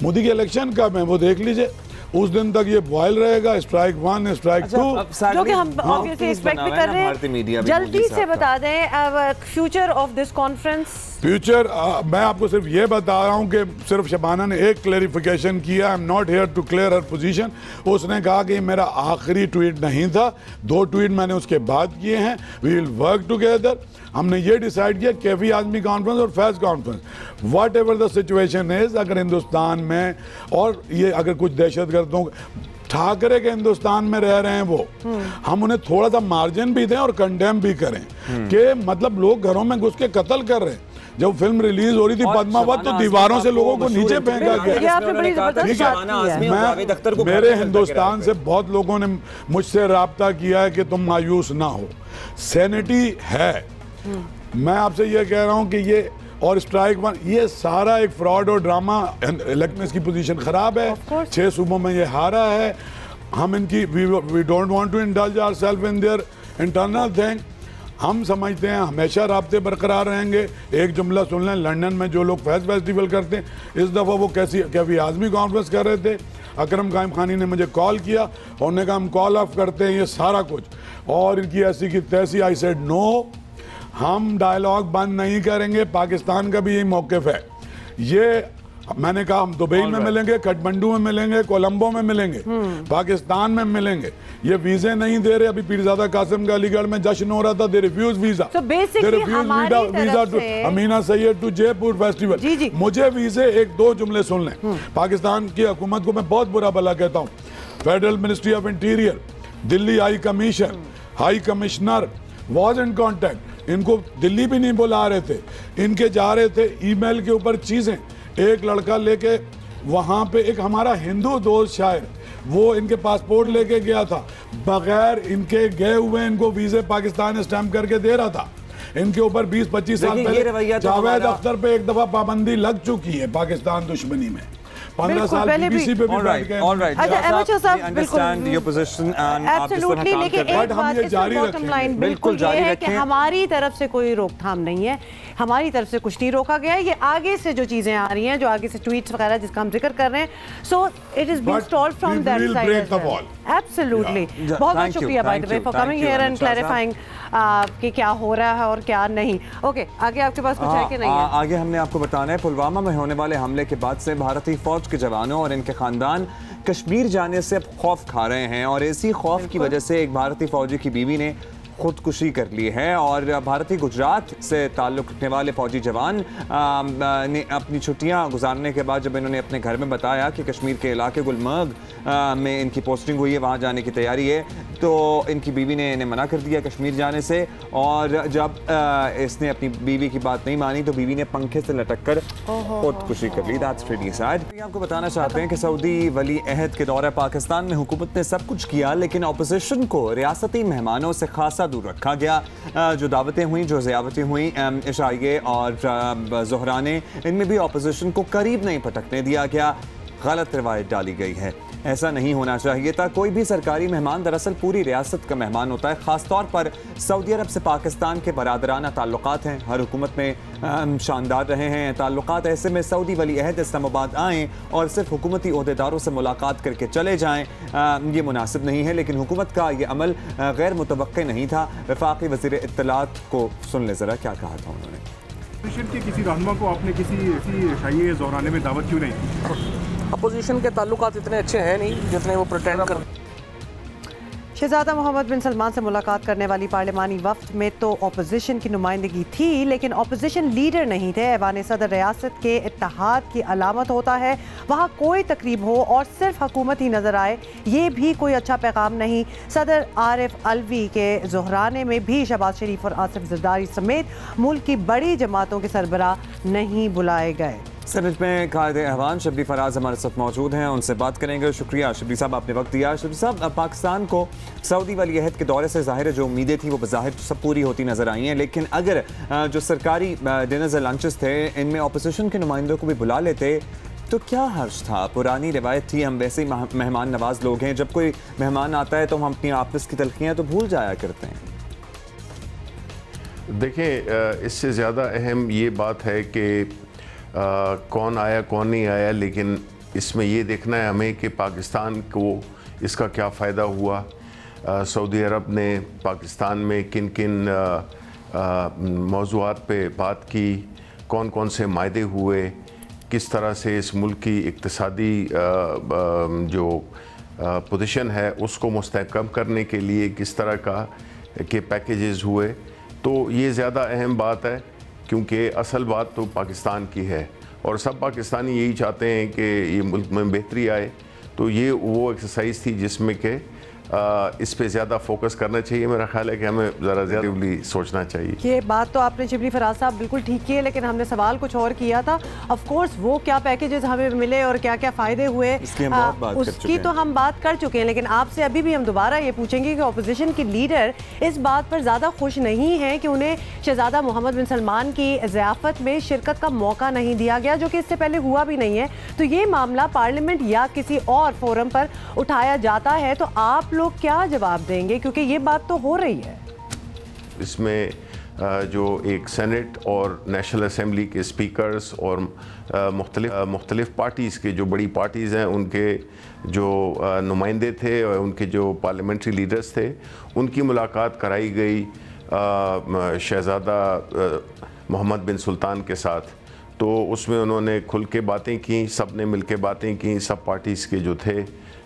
मोदी के इलेक्शन कब है वो देख लीजिए, उस दिन तक ये बॉयल रहेगा, स्ट्राइक 1, स्ट्राइक 2, जो कि हम ऑब्वियसली एक्सपेक्ट भी कर रहे हैं। जल्दी से बता दें future of this conference. Future मैं आपको सिर्फ ये बता रहा हूँ कि सिर्फ शबाना ने एक क्लैरिफिकेशन किया, I am not here to clear her position. उसने कहा कि मेरा आखिरी ट्वीट नहीं था, 2 ट्वीट मैंने उसके बाद किए हैं, वी विल वर्क टुगेदर। हमने ये डिसाइड किया कैफी आजमी कॉन्फ्रेंस और Faiz conference, what ever the situation is, अगर हिंदुस्तान में और ये अगर कुछ दहशतगर्दों ठाकरे के हिंदुस्तान में रह रहे हैं वो, हम उन्हें थोड़ा सा मार्जिन भी दें और कंडेम भी करें कि मतलब लोग घरों में घुस के कत्ल कर रहे हैं। जब फिल्म रिलीज हो रही थी पद्मावत, तो दीवारों से लोगों को नीचे फेंका गया। मेरे हिंदुस्तान से बहुत लोगों ने मुझसे राब्ता किया है कि तुम मायूस ना हो, सैनिटी है। मैं आपसे ये कह रहा हूं कि ये और स्ट्राइक 1 ये सारा एक फ्रॉड और ड्रामा, इलेक्शन की पोजीशन खराब है, 6 सूबों में ये हारा है। हम इनकी we don't want to indulge ourself in their internal thing. हम समझते हैं हमेशा राब्ते बरकरार रहेंगे। एक जुमला सुन लें, लंदन में जो लोग फैज फेस्टिवल करते हैं, इस दफ़ा वो कैफी आजमी कॉन्फ्रेंस कर रहे थे, अकरम कायम खानी ने मुझे कॉल किया और उन्होंने कहा हम कॉल ऑफ करते हैं ये सारा कुछ, और इनकी ऐसी की तैसी। आई सेड नो, हम डायलॉग बंद नहीं करेंगे, पाकिस्तान का भी यही मौक़िफ़ है। ये मैंने कहा हम दुबई में मिलेंगे, काठमांडू में मिलेंगे, कोलंबो में मिलेंगे, पाकिस्तान में मिलेंगे। ये वीजे नहीं दे रहे। अभी पीरज़ादा कासिम का अलीगढ़ में जश्न हो रहा था, they refuse visa, they refuse visa to Amina Syed to Jaipur festival. मुझे वीजे, 1-2 जुमले सुन लें। पाकिस्तान की हुकूमत को मैं बहुत बुरा भला कहता हूँ। Federal ministry of interior, Delhi high commission, high commissioner was in contact, इनको दिल्ली भी नहीं बुला रहे थे, इनके जा रहे थे ईमेल के ऊपर चीजें। एक लड़का लेके वहाँ पे, एक हमारा हिंदू दोस्त शायर वो इनके पासपोर्ट लेके गया था, बगैर इनके गए हुए इनको वीजे पाकिस्तान स्टैंप करके दे रहा था। इनके ऊपर 20-25 साल पहले जावेद अख्तर पे एक दफा पाबंदी लग चुकी है पाकिस्तान दुश्मनी में। 15 साल बीबीसी पे भी बैठ गए। बिल्कुल जारी रखें। हमारी तरफ से कोई रोकथाम नहीं है, हमारी तरफ से कुछ नहीं रोका गया है। ये आगे से जो चीजें आ रही हैं, जो आगे से ट्वीट्स वगैरह जिसका हम जिक्र कर रहे हैं, सो it is being stalled from that side. Absolutely. बहुत बहुत शुक्रिया bye the way for coming here and clarifying कि क्या हो रहा है और क्या नहीं। ओके, आगे आपके पास कुछ है कि नहीं है? आगे हमने आपको बताना है, पुलवामा में होने वाले हमले के बाद से भारतीय फौज के जवानों और इनके खानदान कश्मीर जाने से अब खौफ खा रहे हैं और इसी खौफ की वजह से एक भारतीय फौजी की बीवी ने खुदकुशी कर ली है। और भारतीय गुजरात से ताल्लुक़ रखने वाले फौजी जवान ने अपनी छुट्टियां गुजारने के बाद जब इन्होंने अपने घर में बताया कि कश्मीर के इलाके गुलमर्ग में इनकी पोस्टिंग हुई है, वहां जाने की तैयारी है, तो इनकी बीवी ने इन्हें मना कर दिया कश्मीर जाने से। और जब इसने अपनी बीवी की बात नहीं मानी तो बीवी ने पंखे से लटक कर खुदकुशी कर ली। That's pretty sad. आपको बताना चाहते हैं कि सऊदी वली अहद के दौरे पाकिस्तान में हुकूमत ने सब कुछ किया, लेकिन अपोजिशन को रियासती मेहमानों से खासा दूर रखा गया। जो दावतें हुई, जो ज़ियाफतें हुई इशाइये और ज़ोहरा ने, इनमें भी अपोजिशन को करीब नहीं पटकने दिया गया। गलत रवायत डाली गई है, ऐसा नहीं होना चाहिए था। कोई भी सरकारी मेहमान दरअसल पूरी रियासत का मेहमान होता है। ख़ासतौर पर सऊदी अरब से पाकिस्तान के बरादराना ताल्लुकात हैं, हर हुकूमत में शानदार रहे हैं ताल्लुकात। ऐसे में सऊदी वली अहद इस्लामाबाद आएँ और सिर्फ हुकूमती ओहदेदारों से मुलाकात करके चले जाएँ, ये मुनासिब नहीं है। लेकिन हुकूमत का ये अमल गैर मुतवक्के नहीं था। वफाकी वज़ीर इत्तलात को सुन ले ज़रा क्या कहा था उन्होंने। के किसी रहनुमा को आपने किसी शाही ज़ोहराने में दावत क्यों नहीं की? अपोजिशन के ताल्लुकात इतने अच्छे हैं नहीं जितने वो प्रिटेंड कर। शहजादा मोहम्मद बिन सलमान से मुलाकात करने वाली पार्लिमानी वफ्द में तो अपोजिशन की नुमाइंदगी थी, लेकिन अपोजिशन लीडर नहीं थे। ऐवान सदर रियासत के इत्तेहाद की अलामत होता है, वहाँ कोई तकरीब हो और सिर्फ हुकूमत ही नजर आए, ये भी कोई अच्छा पैगाम नहीं। सदर आरिफ अलवी के ज़ोहराने में भी शहबाज शरीफ और आसिफ जरदारी समेत मुल्क की बड़ी जमातों के सरबराह नहीं बुलाए गए। सेनेट में कायदे अहवान शबली फराज हमारे साथ मौजूद हैं, उनसे बात करेंगे। शुक्रिया शबली साहब, आपने वक्त दिया। शबली साहब, पाकिस्तान को सऊदी वली अहद के दौरे से ज़ाहिर है जो उम्मीदें थी वो बज़ाहिर सब पूरी होती नज़र आई हैं, लेकिन अगर जो सरकारी डिनर्स लंचेस थे इनमें अपोजिशन के नुमाइंदों को भी बुला लेते तो क्या हर्ज था? पुरानी रिवायत थी, हम वैसे ही मेहमान नवाज लोग हैं, जब कोई मेहमान आता है तो हम अपनी आपस की तलखियाँ तो भूल जाया करते हैं। देखें, इससे ज़्यादा अहम ये बात है कि कौन आया कौन नहीं आया, लेकिन इसमें ये देखना है हमें कि पाकिस्तान को इसका क्या फ़ायदा हुआ। सऊदी अरब ने पाकिस्तान में किन किन मौज़ूआत पे बात की, कौन कौन से मायदे हुए, किस तरह से इस मुल्क की इक्तिसादी जो पोजीशन है उसको मुस्तहकम करने के लिए किस तरह के पैकेजेस हुए। तो ये ज़्यादा अहम बात है, क्योंकि असल बात तो पाकिस्तान की है और सब पाकिस्तानी यही चाहते हैं कि ये मुल्क में बेहतरी आए। तो ये वो एक्सरसाइज थी जिसमें कि इस पे ज़्यादा फोकस करना चाहिए। मेरा ख्याल है कि हमें ज़रा ज़्यादा सोचना चाहिए। ये बात तो आपने शिबली फराज साहब बिल्कुल ठीक की है, लेकिन हमने सवाल कुछ और किया था। ऑफ कोर्स वो क्या पैकेजेस हमें मिले और क्या क्या फ़ायदे हुए उसकी तो हम बात कर चुके हैं, लेकिन आपसे अभी भी हम दोबारा ये पूछेंगे कि अपोजिशन के लीडर इस बात पर ज़्यादा खुश नहीं हैं कि उन्हें शहजादा मोहम्मद बिन सलमान की ज़ियाफ़त में शिरकत का मौका नहीं दिया गया, जो कि इससे पहले हुआ भी नहीं है। तो ये मामला पार्लियामेंट या किसी और फोरम पर उठाया जाता है तो आप लोग क्या जवाब देंगे, क्योंकि ये बात तो हो रही है। इसमें जो एक सेनेट और नेशनल असेंबली के स्पीकर्स और मुख्तलिफ पार्टीज़ के जो बड़ी पार्टीज़ हैं उनके जो नुमाइंदे थे और उनके जो पार्लियामेंट्री लीडर्स थे उनकी मुलाकात कराई गई शहज़ादा मोहम्मद बिन सुल्तान के साथ। तो उसमें उन्होंने खुल के बातें की, सब ने मिल के बातें की, सब पार्टीज़ के जो थे,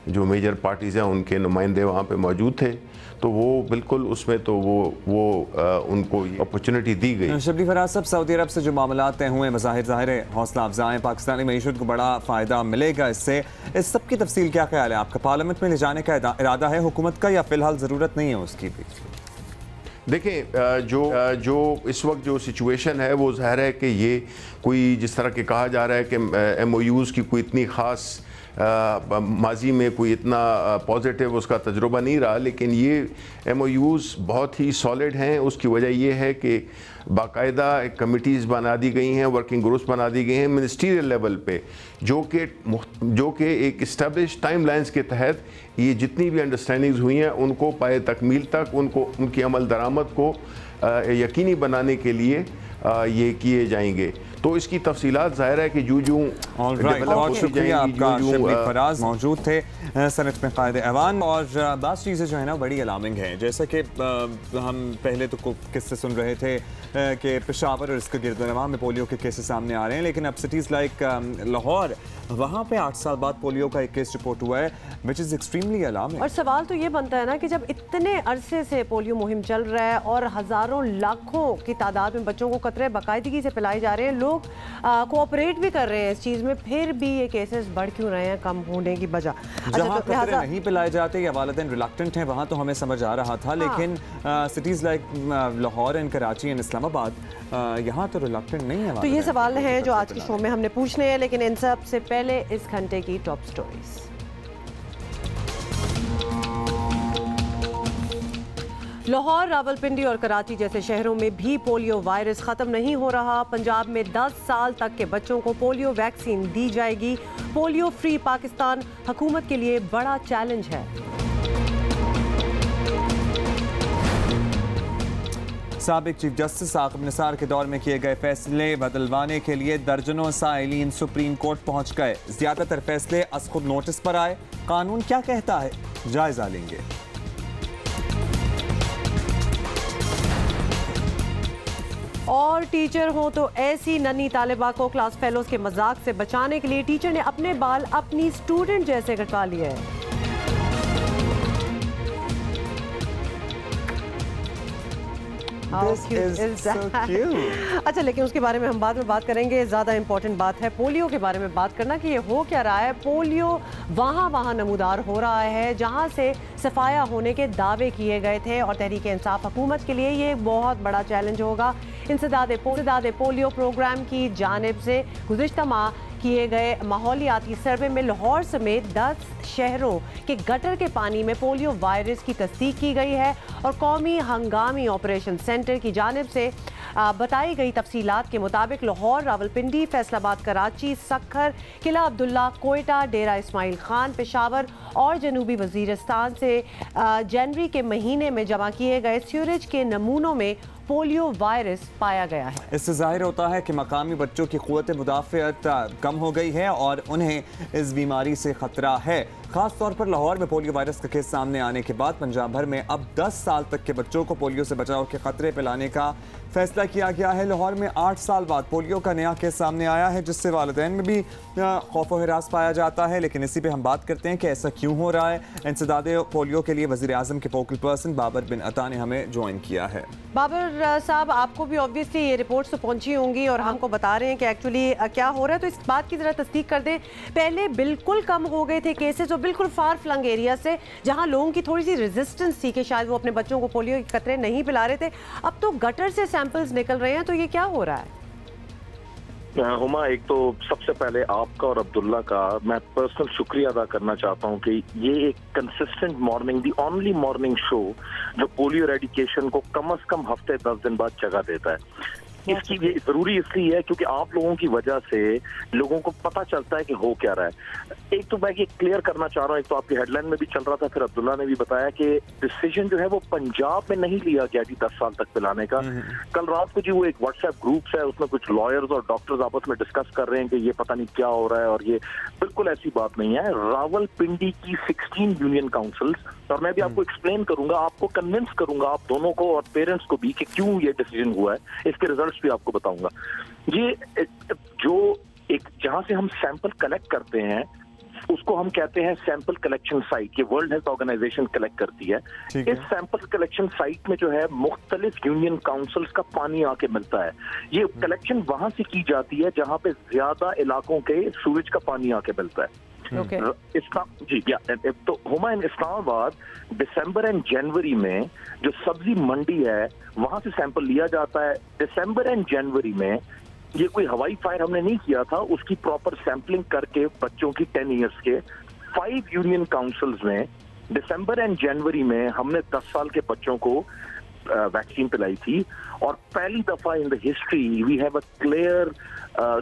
जो मेजर पार्टीज़ हैं उनके नुमाइंदे वहाँ पे मौजूद थे। तो वो बिल्कुल उसमें तो वो उनको अपॉर्चुनिटी दी गई। शबली फराज साहब, सऊदी अरब से जो मामला तय हुए ज़ाहिर है हौसला अफजा है, पाकिस्तानी मईशत को बड़ा फ़ायदा मिलेगा इससे। इस सब की तफसील क्या ख्याल है आपका? पार्लियामेंट में ले जाने का इरादा है हुकूमत का या फ़िलहाल ज़रूरत नहीं है उसकी भी? देखें, जो इस वक्त जो सिचुएशन है वो ज़ाहिर है कि ये कोई जिस तरह के कहा जा रहा है कि MOUs की कोई इतनी ख़ास माजी में कोई इतना पॉजिटिव उसका तजुर्बा नहीं रहा, लेकिन ये MOUs बहुत ही सॉलिड हैं। उसकी वजह ये है कि बाकायदा कमिटीज़ बना दी गई हैं, वर्किंग ग्रुप्स बना दी गई हैं मिनिस्ट्रियल लेवल पे, जो कि एक इस्टेब्लिश टाइमलाइंस के तहत ये जितनी भी अंडरस्टैंडिंग्स हुई हैं उनको पाए तकमील तक उनकी अमल दरामद को यकीनी बनाने के लिए ये किए जाएंगे। तो इसकी तफसीलात ज़ाहिर है कि बहुत शुक्रिया आपका। शिबली फराज मौजूद थे सनत में कायद ऐवान। और बात चीज़ें जो है ना बड़ी अलार्मिंग हैं, जैसे कि हम पहले तो किस्से सुन रहे थे कि पेशावर और इसके गिरदोनवा में पोलियो के केसेस सामने आ रहे हैं, लेकिन अब सिटीज़ लाइक लाहौर, वहाँ पे 8 साल बाद पोलियो का एक केस रिपोर्ट हुआ है, विच इज़ एक्सट्रीमली अलार्मिंग। और सवाल तो ये बनता है ना कि जब इतने अरसे से पोलियो मुहिम चल रहा है और हज़ारों लाखों की तादाद में बच्चों को कतरे बाकायदगी से पिलाए जा रहे हैं, लोग कोऑपरेट भी कर रहे हैं इस चीज़ में, फिर भी ये केसेस बढ़ क्यों रहे हैं कम होने की बजाय? जहाँ कतरे नहीं पिलाए जाते या वालिदैन रिलक्टेंट हैं वहाँ तो हमें समझ आ रहा था, लेकिन cities like Lahore and Karachi and Islamabad यहाँ तो रिलक्टेंट नहीं है। तो ये सवाल हैं जो आज के शो में हमने पूछने हैं, लेकिन इन सब से पहले इस घंटे की टॉप स्टोरीज। लाहौर, रावलपिंडी और कराची जैसे शहरों में भी पोलियो वायरस खत्म नहीं हो रहा। पंजाब में 10 साल तक के बच्चों को पोलियो वैक्सीन दी जाएगी। पोलियो फ्री पाकिस्तान हुकूमत के लिए बड़ा चैलेंज है। साबिक चीफ जस्टिस आकिब निसार के दौर में किए गए फैसले बदलवाने के लिए दर्जनों साइलीन सुप्रीम कोर्ट पहुंच गए। ज्यादातर फैसले खुद नोटिस पर आए। कानून क्या कहता है, जायजा लेंगे। और टीचर हो तो ऐसी नन्ही तालिबा को क्लास फेलोज के मजाक से बचाने के लिए टीचर ने अपने बाल अपनी स्टूडेंट जैसे कटवा लिए हैं। अच्छा, लेकिन उसके बारे में हम बाद में बात करेंगे। ज़्यादा इंपॉर्टेंट बात है पोलियो के बारे में बात करना कि ये हो क्या रहा है। पोलियो वहाँ नमूदार हो रहा है जहाँ से सफाया होने के दावे किए गए थे, और तहरीक इंसाफ हुकूमत के लिए ये बहुत बड़ा चैलेंज होगा। इंसदाद पोलियो प्रोग्राम की जानिब से गुज़िश्ता माह किए गए माहौलियाती सर्वे में लाहौर समेत 10 शहरों के गटर के पानी में पोलियो वायरस की तस्दीक की गई है, और कौमी हंगामी ऑपरेशन सेंटर की जानिब से बताई गई तफसीलात के मुताबिक लाहौर, रावलपिंडी, फैसलाबाद, कराची, सक्खर, किला अब्दुल्ला, कोयटा, डेरा इस्माइल खान, पेशावर और जनूबी वजीरिस्तान से जनवरी के महीने में जमा किए गए सीवरेज के नमूनों में पोलियो वायरस पाया गया है। इससे जाहिर होता है कि मकामी बच्चों की क़ुव्वत मुदाफ़ियत कम हो गई है और उन्हें इस बीमारी से ख़तरा है। ख़ास तौर पर लाहौर में पोलियो वायरस का केस सामने आने के बाद पंजाब भर में अब 10 साल तक के बच्चों को पोलियो से बचाव के ख़तरे पिलाने का फैसला किया गया है। लाहौर में 8 साल बाद पोलियो का नया केस सामने आया है, जिससे वालिदैन में भी खौफ व हिरास पाया जाता है। लेकिन इसी पे हम बात करते हैं कि ऐसा क्यों हो रहा है। इंसदाद पोलियो के लिए वज़ीर आज़म के फोकल पर्सन बाबर बिन अता ने हमें ज्वाइन किया है। बाबर साहब, आपको भी ऑब्वियसली ये रिपोर्ट्स तो पहुंची होंगी और हमको बता रहे हैं कि एक्चुअली क्या हो रहा है, तो इस बात की ज़रा तस्दीक कर दें। पहले बिल्कुल कम हो गए थे केसेस, और बिल्कुल फार फ्लंग एरिया से जहां लोगों की थोड़ी सी रेजिस्टेंस थी कि शायद वो अपने बच्चों को पोलियो के कतरे नहीं पिला रहे थे, अब तो गटर से सैंपल्स निकल रहे हैं। तो ये क्या हो रहा है? हुमा, एक तो सबसे पहले आपका और अब्दुल्ला का मैं पर्सनल शुक्रिया अदा करना चाहता हूं कि ये एक consistent morning, the only morning show जो पोलियो एरेडिकेशन को कम से कम हफ्ते 10 दिन बाद जगह देता है। इसकी ये जरूरी इसलिए है क्योंकि आप लोगों की वजह से लोगों को पता चलता है कि हो क्या रहा है। एक तो मैं ये क्लियर करना चाह रहा हूँ, एक तो आपकी हेडलाइन में भी चल रहा था, फिर अब्दुल्ला ने भी बताया कि डिसीजन जो है वो पंजाब में नहीं लिया गया जी 10 साल तक पिलाने का। कल रात को जी वो एक व्हाट्सएप ग्रुप है, उसमें कुछ लॉयर्स और डॉक्टर्स आपस में डिस्कस कर रहे हैं कि ये पता नहीं क्या हो रहा है, और ये बिल्कुल ऐसी बात नहीं है। रावलपिंडी की 16 यूनियन काउंसिल्स, और मैं भी आपको एक्सप्लेन करूंगा, आपको कन्विंस करूंगा आप दोनों को और पेरेंट्स को भी कि क्यों ये डिसीजन हुआ है, इसके रिजल्ट्स भी आपको बताऊंगा। ये जो एक जहां से हम सैंपल कलेक्ट करते हैं उसको हम कहते हैं सैंपल कलेक्शन साइट, ये वर्ल्ड हेल्थ ऑर्गेनाइजेशन कलेक्ट करती है। इस सैंपल कलेक्शन साइट में जो है मुख्तलिफ यूनियन काउंसिल्स का पानी आके मिलता है। ये कलेक्शन वहां से की जाती है जहां पे ज्यादा इलाकों के सूरज का पानी आके मिलता है। तो हुमा, इन इस्लामाबाद दिसंबर एंड जनवरी में जो सब्जी मंडी है वहां से सैंपल लिया जाता है। दिसंबर एंड जनवरी में ये कोई हवाई फायर हमने नहीं किया था, उसकी प्रॉपर सैंपलिंग करके बच्चों की 10 इयर्स के 5 यूनियन काउंसिल्स में दिसंबर एंड जनवरी में हमने 10 साल के बच्चों को वैक्सीन पिलाई थी। और पहली दफा in the history we have a clear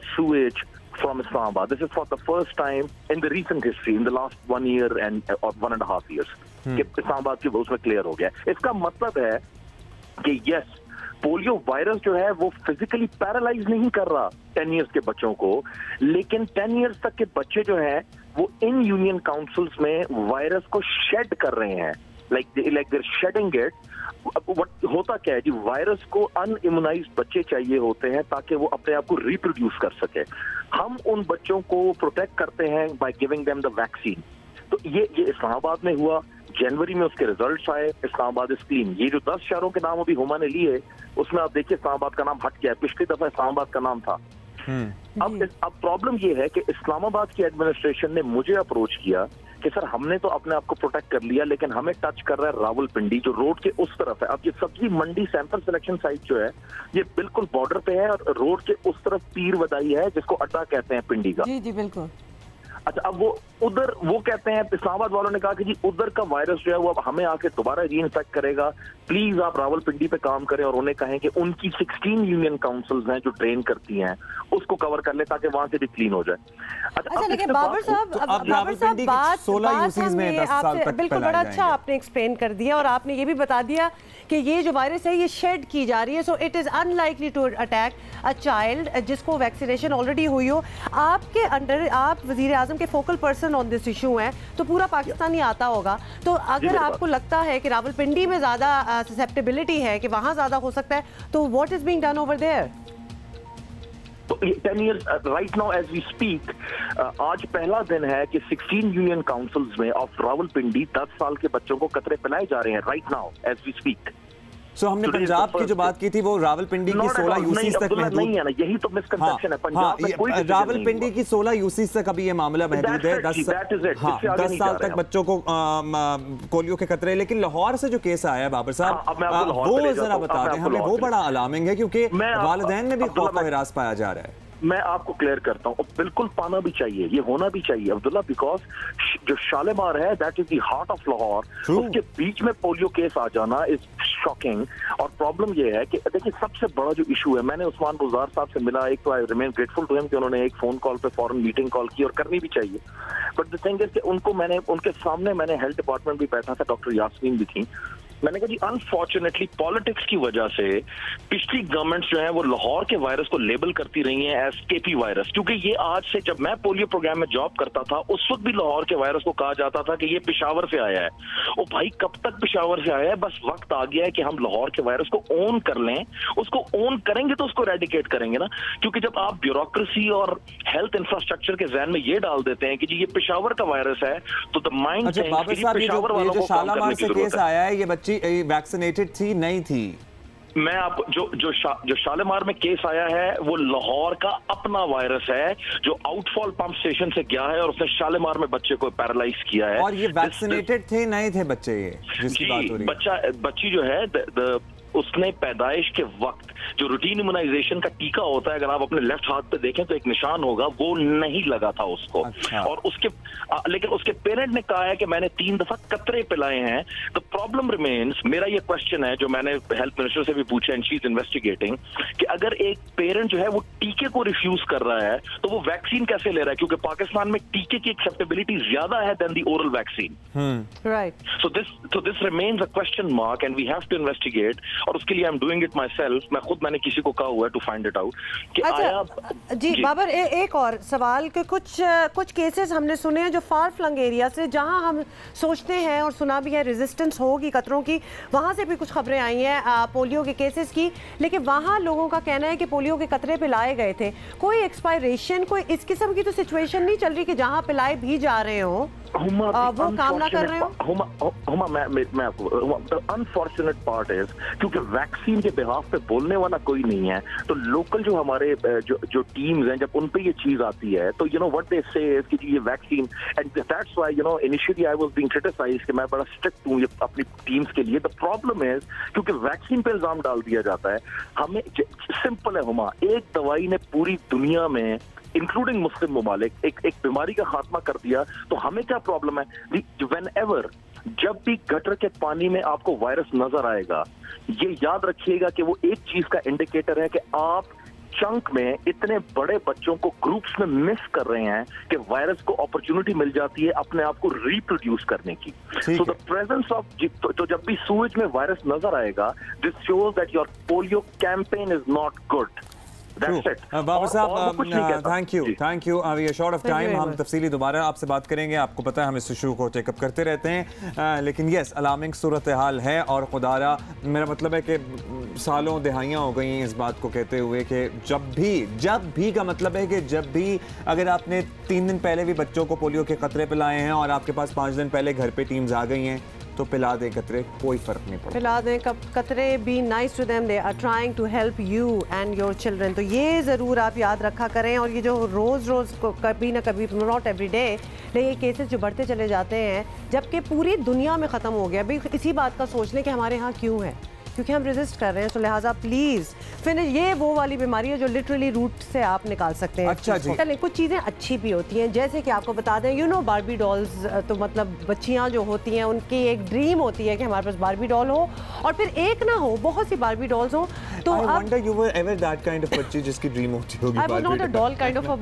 sewage from Islamabad. This is for the first time in the recent history, in the last 1 year or 1.5 years. कि इस्लामाबाद की उसमें क्लियर हो गया। इसका मतलब है कि यस, पोलियो वायरस जो है वो फिजिकली पैरालाइज नहीं कर रहा 10 इयर्स के बच्चों को, लेकिन 10 इयर्स तक के बच्चे जो हैं वो इन यूनियन काउंसिल्स में वायरस को शेड कर रहे हैं, लाइक देयर शेडिंग इट। होता क्या है जी, वायरस को अनइम्यूनाइज्ड बच्चे चाहिए होते हैं ताकि वो अपने आप को रिप्रोड्यूस कर सके। हम उन बच्चों को प्रोटेक्ट करते हैं by giving them the vaccine. तो ये इस्लामाबाद में हुआ, जनवरी में उसके रिजल्ट्स आए, इस्लामाबाद इज क्लीन। ये जो 10 शहरों के नाम अभी हुमा ने लिए, उसमें आप देखिए इस्लामाबाद का नाम हट गया है, पिछली दफा इस्लामाबाद का नाम था। अब प्रॉब्लम ये है कि इस्लामाबाद की एडमिनिस्ट्रेशन ने मुझे अप्रोच किया कि सर हमने तो अपने आप को प्रोटेक्ट कर लिया, लेकिन हमें टच कर रहा है रावलपिंडी जो रोड के उस तरफ है। अब ये सब्जी मंडी सैंपल सिलेक्शन साइट जो है ये बिल्कुल बॉर्डर पे है और रोड के उस तरफ पीर वदाई है जिसको अड्डा कहते हैं पिंडी का। जी जी बिल्कुल। अच्छा, अब वो कहते हैं, इस्लामाबाद वालों ने कहा कि जी उधर का वायरस जो है वो अब हमें आके दोबारा री इन्फेक्ट करेगा, प्लीज आप रावलपिंडी पे काम करें और उन्हें कहें कि उनकी 16 यूनियन काउंसिल्स हैं जो ट्रेन करती हैं उसको कवर कर ले ताकि वहां से भी क्लीन हो जाए। अच्छा लेकिन बाबर साहब बात 16 यूसीज में 10 साल तक बिल्कुल बड़ा अच्छा आपने एक्सप्लेन कर दिया और आपने ये भी बता दिया कि ये जो वायरस है ये शेड की जा रही है, so it is unlikely to attack a child जिसको वैक्सीनेशन ऑलरेडी हुई हो। आपके अंडर आप वजीर आजम के focal person on this issue हैं, तो पूरा पाकिस्तान ही आता होगा, तो अगर आपको लगता है कि रावलपिंडी में ज्यादा ससेप्टेबिलिटी है कि वहां ज्यादा हो सकता है, तो what is being done over there? 10 years right now as we speak, आज पहला दिन है कि 16 यूनियन काउंसिल्स में ऑफ रावलपिंडी 10 साल के बच्चों को कतरे पिलाए जा रहे हैं right now as we speak. So हमने पंजाब की जो बात की थी वो रावलपिंडी की 16 यूसीज तक महदूद नहीं है ना, यही तो मिसकंसेप्शन है। पंजाब में कोई रावलपिंडी की 16 यूसीज तक अभी ये मामला महदूद है। 10 साल तक बच्चों को पोलियो के खतरे। लेकिन लाहौर से जो केस आया है बाबर साहब, वो जरा बता दें हमें, वो बड़ा अलार्मिंग है क्योंकि वालिदैन में भी खौफ व हिरास पाया जा रहा है। मैं आपको क्लियर करता हूँ, बिल्कुल पाना भी चाहिए, ये होना भी चाहिए अब्दुल्ला, बिकॉज जो शालेमार है that is the heart of Lahore, उसके बीच में पोलियो केस आ जाना इज शॉकिंग। और प्रॉब्लम ये है कि देखिए सबसे बड़ा जो इशू है, मैंने उस्मान बुज़दार साहब से मिला, एक तो I remain grateful to him कि उन्होंने एक फोन कॉल पे फॉरन मीटिंग कॉल की और करनी भी चाहिए, बट द थिंग इज कि उनके सामने मैंने हेल्थ डिपार्टमेंट भी बैठा था, डॉक्टर यास्मीन भी थी। मैंने कहा जी अनफॉर्चुनेटली पॉलिटिक्स की वजह से पिछली गवर्नमेंट्स जो है वो लाहौर के वायरस को लेबल करती रही हैं एज केपी वायरस, क्योंकि ये आज से जब मैं पोलियो प्रोग्राम में जॉब करता था उस वक्त भी लाहौर के वायरस को कहा जाता था कि ये पेशावर से आया है। ओ भाई कब तक पेशावर से आया है, बस वक्त आ गया है कि हम लाहौर के वायरस को ओन कर लें। उसको ओन करेंगे तो उसको रेडिकेट करेंगे ना, क्योंकि जब आप ब्यूरोक्रेसी और हेल्थ इंफ्रास्ट्रक्चर के जहन में ये डाल देते हैं कि जी ये पेशावर का वायरस है, तो द माइंड पेशावर वालों को काम करने की जरूरत है। आया है, ये बच्ची वैक्सीनेटेड थी नहीं थी? मैं आप जो शालेमार में केस आया है वो लाहौर का अपना वायरस है जो आउटफॉल पंप स्टेशन से गया है और उसने शालेमार में बच्चे को पैरालाइज किया है। और ये वैक्सीनेटेड थे नहीं थे बच्चे? ये जिसकी बात हो रही है, बच्ची जो है उसने पैदाइश के वक्त जो रूटीन इम्यूनाइजेशन का टीका होता है, अगर आप अपने लेफ्ट हाथ पे देखें तो एक निशान होगा, वो नहीं लगा था उसको। अच्छा। और लेकिन उसके पेरेंट ने कहा है कि मैंने 3 दफा कतरे पिलाए हैं। तो प्रॉब्लम रिमेन्स, मेरा ये क्वेश्चन है जो मैंने हेल्थ मिनिस्टर से भी पूछा एंड शी इज इन्वेस्टिगेटिंग, कि अगर एक पेरेंट जो है वो टीके को रिफ्यूज कर रहा है तो वो वैक्सीन कैसे ले रहा है, क्योंकि पाकिस्तान में टीके की एक्सेप्टेबिलिटी ज्यादा है then the oral vaccine. Right. So this remains a question mark and we have to investigate, और उसके लिए I am doing it myself. मैंने किसी को कहा हुआ है टू फाइंड इट आउट कि अच्छा, जी बाबर एक और सवाल कि कुछ केसेस हमने सुने हैं जो फार फ्लंग एरिया से, जहां हम सोचते हैं और सुना भी है रेजिस्टेंस होगी खतरों की, वहां से भी कुछ खबरें आई हैं पोलियो के केसेस की, लेकिन वहां लोगों का कहना है कि पोलियो के कतरे पिलाए गए थे। कोई एक्सपायरेशन, कोई इस किस्म की तो सिचुएशन नहीं चल रही कि जहां पिलाए भी जा रहे हो? वो काम ना कर रहे हो। हुमा मैं आपको अनफॉर्चुनेट पार्ट इज क्योंकि वैक्सीन के बिहाफ पे बोलने वाला कोई नहीं है, तो लोकल जो हमारे जो टीम्स हैं जब उन पे ये चीज आती है तो यू नो व्हाट दे से इज कि ये vaccine, and that's why you know initially I was being criticised कि मैं बड़ा स्ट्रिक्ट हूं ये अपनी टीम्स के लिए। द प्रॉब्लम इज क्योंकि वैक्सीन पे इल्जाम डाल दिया जाता है। हमें सिंपल है हुमा, एक दवाई ने पूरी दुनिया में इंक्लूडिंग मुस्लिम ममालिक एक बीमारी का खात्मा कर दिया, तो हमें क्या प्रॉब्लम है? व्हेन एवर जब भी गटर के पानी में आपको वायरस नजर आएगा, ये याद रखिएगा कि वो एक चीज का इंडिकेटर है कि आप चंक में इतने बड़े बच्चों को ग्रुप्स में मिस कर रहे हैं कि वायरस को अपॉर्चुनिटी मिल जाती है अपने आप को रिप्रोड्यूस करने की। सो द प्रेजेंस ऑफ तो जब भी सूरज में वायरस नजर आएगा, this shows that your polio campaign is not good. Babar sahab thank you we are short of time. हम तफसीली दोबारा आपसे बात करेंगे, आपको पता है हम इस इशू को टेकअप करते रहते हैं, लेकिन यस अलार्मिंग सूरत हाल है। और खुदारा मेरा मतलब है कि सालों दहाइयाँ हो गई इस बात को कहते हुए कि जब भी का मतलब है कि जब भी अगर आपने 3 दिन पहले भी बच्चों को पोलियो के खतरे पिलाए हैं और आपके पास 5 दिन पहले घर पे टीम्स आ गई हैं तो पिला दें कतरे, कोई फर्क नहीं पड़ता। पिला दें कतरे, be nice to them, they are trying to help you and your children. तो ये ज़रूर आप याद रखा करें। और ये जो रोज़ कभी ना कभी, नॉट एवरी डे, लेकिन ये केसेस जो बढ़ते चले जाते हैं जबकि पूरी दुनिया में ख़त्म हो गया। भाई इसी बात का सोच लें कि हमारे यहाँ क्यों है, क्योंकि हम रेजिस्ट कर रहे हैं। तो लिहाजा प्लीज़ फिनिश, ये वो वाली बीमारी है जो लिटरली रूट से आप निकाल सकते हैं। अच्छा जी। चलें, कुछ चीज़ें अच्छी भी होती हैं, जैसे कि आपको बता दें, यू नो बारबी डॉल्स, तो मतलब बच्चियाँ जो होती हैं उनकी एक ड्रीम होती है कि हमारे पास बारबी डॉल हो, और फिर एक ना हो, बहुत सी बारबी डॉल्स हो। तो I wonder you were ever that kind of बच्ची जिसकी ड्रीम होती होगी। I was not a doll kind of a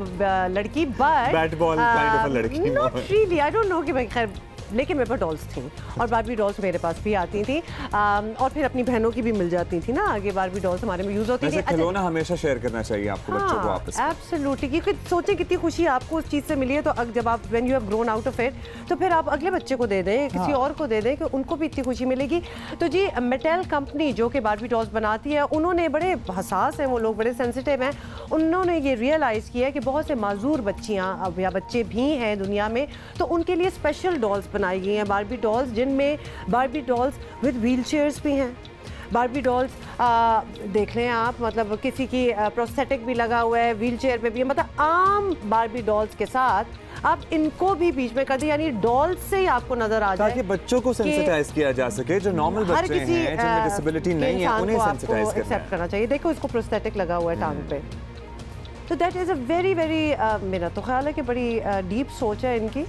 लड़की, but bat ball kind of a लड़की। Not really, I don't know कि मैं खैर, लेकिन मेरे पास डॉल्स थी और बारबी डॉल्स मेरे पास भी आती थी, और फिर अपनी बहनों की भी मिल जाती थी ना आगे। बारबी डॉल्स हमारे में यूज होती थी। खिलौना हमेशा शेयर करना चाहिए आपको बच्चों को आपस में। एब्सोल्युटली, क्योंकि सोचें कितनी खुशी आपको उस चीज़ से मिली है, तो जब आप when you have grown out of it, तो फिर आप अगले बच्चे को दे दें, किसी और को दे दें कि उनको भी इतनी खुशी मिलेगी। तो जी मेटेल कंपनी जो कि बारबी डॉल्स बनाती है, उन्होंने बड़े हसास हैं वो लोग, बड़े सेंसिटिव हैं। उन्होंने ये रियलाइज़ किया है कि बहुत से माजूर बच्चियाँ या बच्चे भी हैं दुनिया में, तो उनके लिए स्पेशल डॉल्स बनाई गई हैं, बारबी डॉल्स, जिनमें Barbie dolls with wheel chairs भी हैं। बारबी डॉल्स देख लें आप, मतलब किसी की प्रोस्थेटिक भी लगा हुआ है, व्हील चेयर पे भी है, मतलब आम बारबी डॉल्स के साथ आप इनको भी बीच में कर दी, यानी डॉल्स से ही आपको नजर आ जाए, ताकि बच्चों को सेंसिटाइज किया जा सके। जो नॉर्मल बच्चे हैं जिनमें डिसेबिलिटी नहीं है, उन्हें सेंसिटाइज करना चाहिए। देखो इसको प्रोस्थेटिक लगा हुआ है टांग पे, तो दैट इज़ अ वेरी मेरा तो ख्याल है कि बड़ी डीप सोच है इनकी।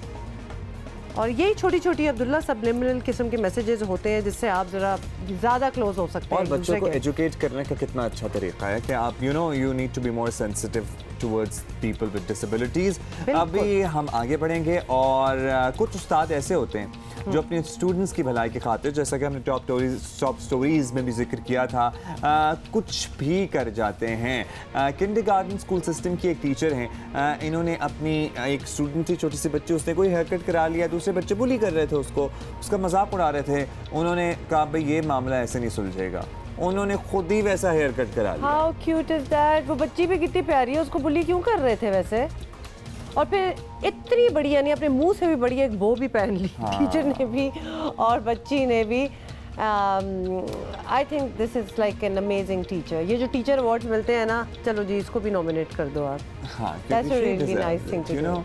और यही छोटी छोटी अब्दुल्ला सबलिमिनल किस्म के मैसेजेस होते हैं जिससे आप ज़रा ज़्यादा क्लोज हो सकते हैं। और बच्चों को एजुकेट करने का कितना अच्छा तरीका है कि आप you need to be more sensitive towards people with disabilities. अभी हम आगे बढ़ेंगे और कुछ उस्ताद ऐसे होते हैं जो अपने स्टूडेंट्स की भलाई की खातिर, जैसा कि हमने टॉप स्टोरीज में भी जिक्र किया था, कुछ भी कर जाते हैं। किंडरगार्टन स्कूल सिस्टम की एक टीचर हैं, इन्होंने अपनी एक स्टूडेंट थी, छोटी सी बच्ची, उसने कोई हेयर कट करा लिया, दूसरे बच्चे बुली कर रहे थे उसको, उसका मजाक उड़ा रहे थे। उन्होंने कहा भाई ये मामला ऐसे नहीं सुलझेगा, उन्होंने खुद ही वैसा हेयर कट करा लिया। How cute is that. वो बच्ची भी कितनी प्यारी है, उसको बुली क्यों कर रहे थे वैसे? और फिर इतनी बड़ी, यानी अपने मुंह से भी बड़ी एक वो भी पहन ली, टीचर ने भी और बच्ची ने भी। I think this is like an amazing teacher. ये जो टीचर अवार्ड्स मिलते हैं ना, चलो जी इसको भी नॉमिनेट कर दो आप। That's a really nice thing to do.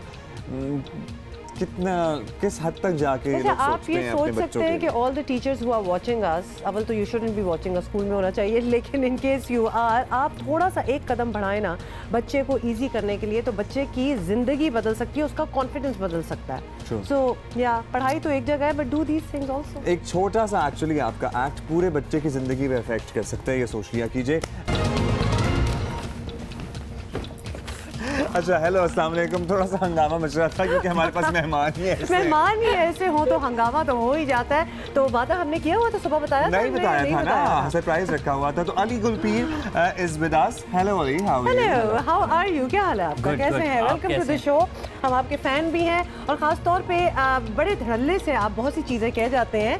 कितना किस हद तक जाके आप ये सोच सकते हैं कि all the teachers who are watching us, अवल तो you shouldn't be watching us, school में होना चाहिए, लेकिन इन केस यू आर, आप थोड़ा सा एक कदम बढ़ाएं ना बच्चे को इजी करने के लिए, तो बच्चे की जिंदगी बदल सकती है, उसका कॉन्फिडेंस बदल सकता है। सो या पढ़ाई तो एक जगह है, but do these things also. एक छोटा सा एक्चुअली आपका एक्ट पूरे बच्चे की जिंदगी में इफेक्ट कर सकता है, ये सोच लिया कीजिए। अच्छा, हेलो, अस्सलाम वालेकुम। थोड़ा सा हंगामा मच रहा था क्योंकि हमारे पास मेहमान ही ऐसे हो तो हंगामा तो हो ही जाता है। तो वादा हमने किया हुआ था, सुबह बताया नहीं बताया था ना, सरप्राइज रखा हुआ था। तो Ali Gulpir is with us. Hello Ali, how are you? Hello, how are you? क्या हाल है आपका? कैसे हैं? Welcome to the show. हम आपके फ़ैन भी हैं और ख़ास तौर पे बड़े धड़ल्ले से आप बहुत सी चीज़ें कह जाते हैं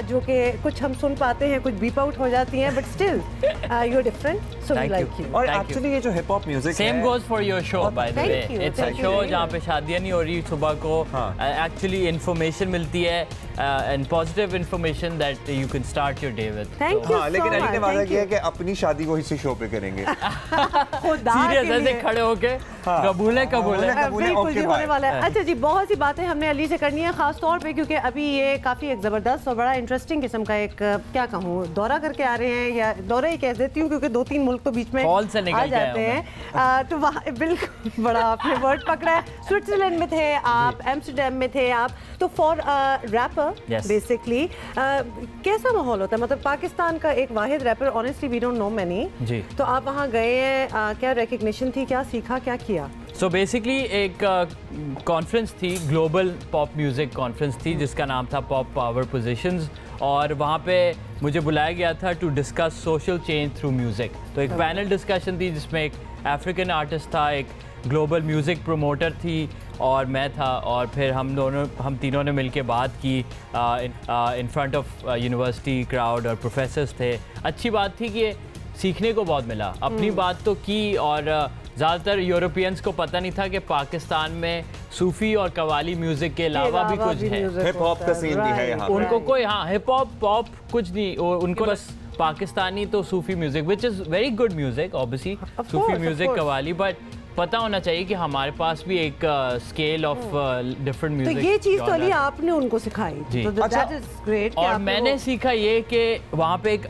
जो कि कुछ हम सुन पाते हैं, कुछ बीप आउट हो जाती हैं, but still you are different, so we like you. और एक्चुअली ये जो hip hop music same goes for your show by the way, it's a show जहाँ पे शादियाँ नहीं हो रही सुबह को, एक्चुअली इन्फॉर्मेशन मिलती है and positive information that you can start your day with. Thank you. लेकिन अली ने वादा किया कि अपनी शादी को इसी शो पे करेंगे। सीरियस ऐसे खड़े होके कबूल है, कबूल है, बिल्कुल जी होने वाला है। अच्छा जी, बहुत सी बातें हमने अली से करनी है खास तौर पे क्योंकि अभी ये काफ़ी एक ज़बरदस्त और बड़ा इंटरेस्टिंग किस्म का एक क्या कहूँ दौरा करके आ रहे हैं, या दौरा ही कह देती हूँ क्योंकि 2-3 मुल्क तो बीच में आ जाते हैं। तो वहाँ बिल्कुल बड़ा आपने वर्ड पकड़ा है। स्विट्जरलैंड में थे आप, एम्स्टरडैम में थे आप, तो फॉर रैपर बेसिकली कैसा माहौल होता है? मतलब पाकिस्तान का एक वाहिद rapper, honestly we don't know many जी, तो आप वहाँ गए हैं, क्या रिकग्निशन थी, क्या सीखा, क्या किया? सो बेसिकली एक कॉन्फ्रेंस थी, ग्लोबल पॉप म्यूज़िक कॉन्फ्रेंस थी जिसका नाम था पॉप पावर पोजीशंस, और वहाँ पे मुझे बुलाया गया था to discuss social change through music. तो एक पैनल डिस्कशन थी जिसमें एक अफ्रीकन आर्टिस्ट था, एक ग्लोबल म्यूज़िक प्रमोटर थी और मैं था, और फिर हम तीनों ने मिलके बात की in front of university crowd और प्रोफेसर्स थे। अच्छी बात थी कि सीखने को बहुत मिला, अपनी बात तो की, और ज़्यादातर यूरोपियंस को पता नहीं था कि पाकिस्तान में सूफ़ी और कवाली म्यूज़िक के अलावा भी कुछ है, हिप हॉप का सीन भी है यहाँ। उनको कोई हिप हॉप पॉप कुछ नहीं, उनको बस पाकिस्तानी तो Sufi music which is very good music obviously, Sufi music qawwali, but पता होना चाहिए कि हमारे पास भी एक स्केल ऑफ डिफरेंट म्यूजिक। तो ये चीज़ तो अली आपने उनको सिखाई जी। तो that is great। और मैंने सीखा ये कि वहाँ पे एक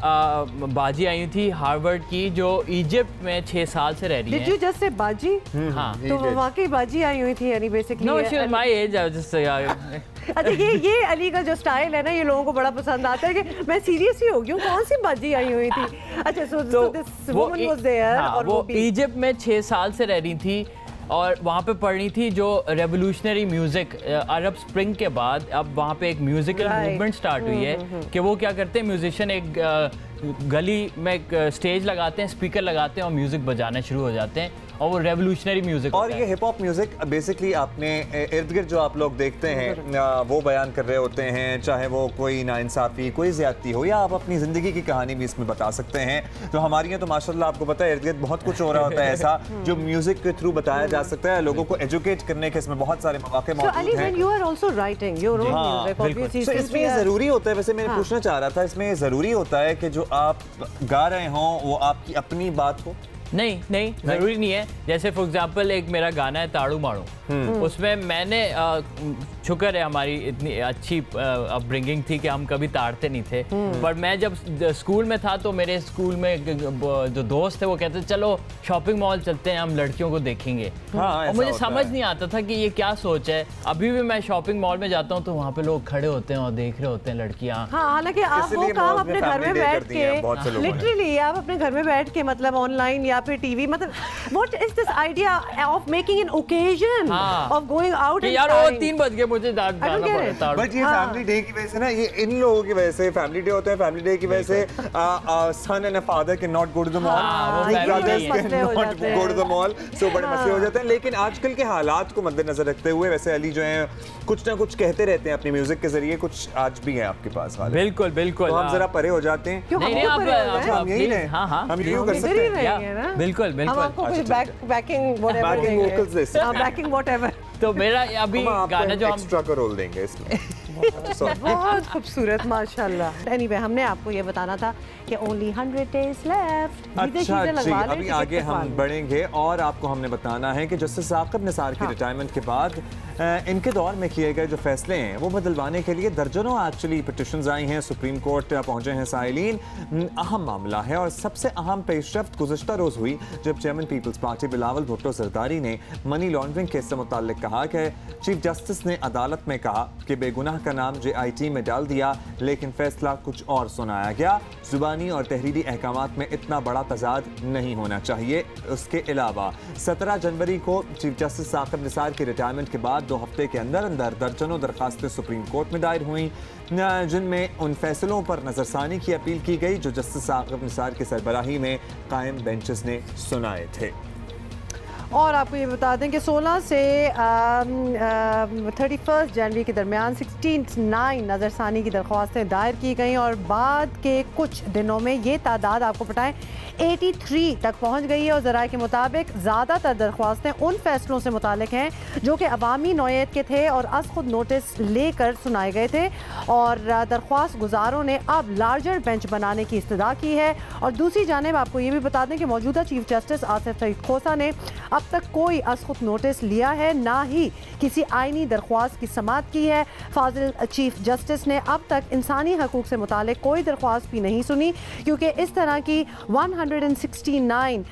बाजी आई थी हार्वर्ड की जो इजिप्ट में 6 साल से रह रही है। Did you just say बाजी? हाँ, तो वाकई बाजी आई हुई थी यानी basically. No, she was my age, I was just अच्छा, ये अली का जो स्टाइल है ना, ये लोगों को बड़ा पसंद आता है कि मैं सीरियस ही हो गई हूँ, कौन सी बाजी आई हुई थी? अच्छा, so this woman was there, और वो इजिप्ट में 6 साल से रह रही थी और वहाँ पे पढ़नी थी जो रेवोल्यूशनरी म्यूज़िक अरब स्प्रिंग के बाद अब वहाँ पे एक म्यूज़िकल मूवमेंट स्टार्ट हुई है कि वो क्या करते हैं, म्यूजिशियन एक गली में एक स्टेज लगाते हैं, स्पीकर लगाते हैं और म्यूज़िक बजाना शुरू हो जाते हैं, और वो रेवोल्यूशनरी म्यूजिक। और ये हिप हॉप म्यूजिक बेसिकली आपने इर्द गिर्द जो आप लोग देखते हैं वो बयान कर रहे होते हैं, चाहे वो कोई नाइंसाफ़ी, कोई ज़्यादती हो, या आप अपनी ज़िंदगी की कहानी भी इसमें बता सकते हैं। तो हमारे यहाँ तो माशाल्लाह आपको पता है इर्द गिर्द बहुत कुछ हो रहा होता है ऐसा जो म्यूजिक के थ्रू बताया जा सकता है, लोगों को एजुकेट करने के इसमें बहुत सारे मौके मौजूद हैं। इसमें ये ज़रूरी होता है, वैसे मैं पूछना चाह रहा था, इसमें ज़रूरी होता है कि जो आप गा रहे हों वो आपकी अपनी बात हो? नहीं, जरूरी नहीं है। जैसे फॉर एग्जांपल एक मेरा गाना है ताड़ू माड़ू, उसमें मैंने शुक्र है हमारी इतनी अच्छी अपब्रिंगिंग थी कि हम कभी ताड़ते नहीं थे, पर मैं जब स्कूल में था तो मेरे स्कूल में जो दोस्त थे वो कहते चलो शॉपिंग मॉल चलते हैं, हम लड़कियों को देखेंगे। और मुझे समझ नहीं आता था कि ये क्या सोच है। अभी भी मैं शॉपिंग मॉल में जाता हूँ तो वहाँ पे लोग खड़े होते हैं और देख रहे होते हैं लड़कियाँ। हालांकि आप वो काम अपने घर में बैठ के, लिटरली आप अपने घर में बैठ के, मतलब ऑनलाइन या फिर टीवी, मतलब what is this idea of making an occasion of going out and यार वो 3 बज गए मुझे जाना पड़ता है। बट ये फैमिली डे की वजह से ना, ये इन लोगों की वजह से फैमिली डे होता है, फैमिली डे की वजह से son and a father can not go to the mall, brothers can not go to the mall, so बड़े मसले हो जाते हैं। लेकिन आजकल के हालात को मद्देनजर रखते हुए वैसे अली जो है कुछ ना कुछ कहते रहते हैं अपनी म्यूजिक के जरिए, कुछ आज भी है आपके पास। बिल्कुल बिल्कुल, तो हम जरा परे हो जाते हैं। नहीं आप यही नहीं, हम यही कर सकते हैं। बिल्कुल बिल्कुल, आपको कुछ बैकिंग व्हाटएवर। तो मेरा अभी गाना जो हम एक्स्ट्रा का रोल देंगे इसमें। बहुत खूबसूरत माशाल्लाह। एनीवे, हमने आपको ये बताना था कि ओनली 100 days left। अच्छा जी, अभी आगे हम बढ़ेंगे और आपको हमने बताना है कि जस्टिस साकिब निसार की रिटायरमेंट के बाद इनके दौर में किए गए जो फैसले हैं वो बदलवाने के लिए दर्जनों एक्चुअली पिटिशंस आई हैं, सुप्रीम कोर्ट पहुंचे हैं साइलीन। अहम मामला है और सबसे अहम पेशरफ्त गुज़श्ता रोज़ हुई जब chairman Peoples Party Bilawal Bhutto Zardari ने मनी लॉन्ड्रिंग केस से मुताल्लिक कहा कि चीफ जस्टिस ने अदालत में कहा कि बेगुनाह का नाम JIT में डाल दिया, लेकिन फैसला कुछ और सुनाया गया। जुबानी और तहरीरी अहकामात में इतना बड़ा तजाद नहीं होना चाहिए। उसके अलावा 17 जनवरी को चीफ जस्टिस साकिब निसार की रिटायरमेंट के बाद 2 हफ्ते के अंदर अंदर दर्जनों दरखास्तें सुप्रीम कोर्ट में दायर हुई, जिनमें उन फैसलों पर नजरसानी की अपील की गई जो जस्टिस साकिब निसार की सरबराही में कायम बेंचेस ने सुनाए थे। और आपको ये बता दें कि 16 से 31 जनवरी के दरमियान 69 नज़रसानी की दरख्वास्तें दायर की गई और बाद के कुछ दिनों में ये तादाद आपको बताएं 83 तक पहुंच गई है। और ज़राए के मुताबिक ज़्यादातर दरख्वास्तें उन फैसलों से मुतालिक हैं जो कि अवामी नौयत के थे और अज़ खुद नोटिस लेकर सुनाए गए थे। और दरख्वास्त गुजारों ने अब लार्जर बेंच बनाने की इस्तदा की है। और दूसरी जानिब आपको ये भी बता दें कि मौजूदा चीफ जस्टिस आसिफ सईद खोसा ने अब तक कोई अज़ खुद नोटिस लिया है, ना ही किसी आइनी दरख्वास्त की समाअत की है। फाजिल चीफ जस्टिस ने अब तक इंसानी हकूक़ से मुतालिक कोई दरख्वास्त भी नहीं सुनी, क्योंकि इस तरह की 169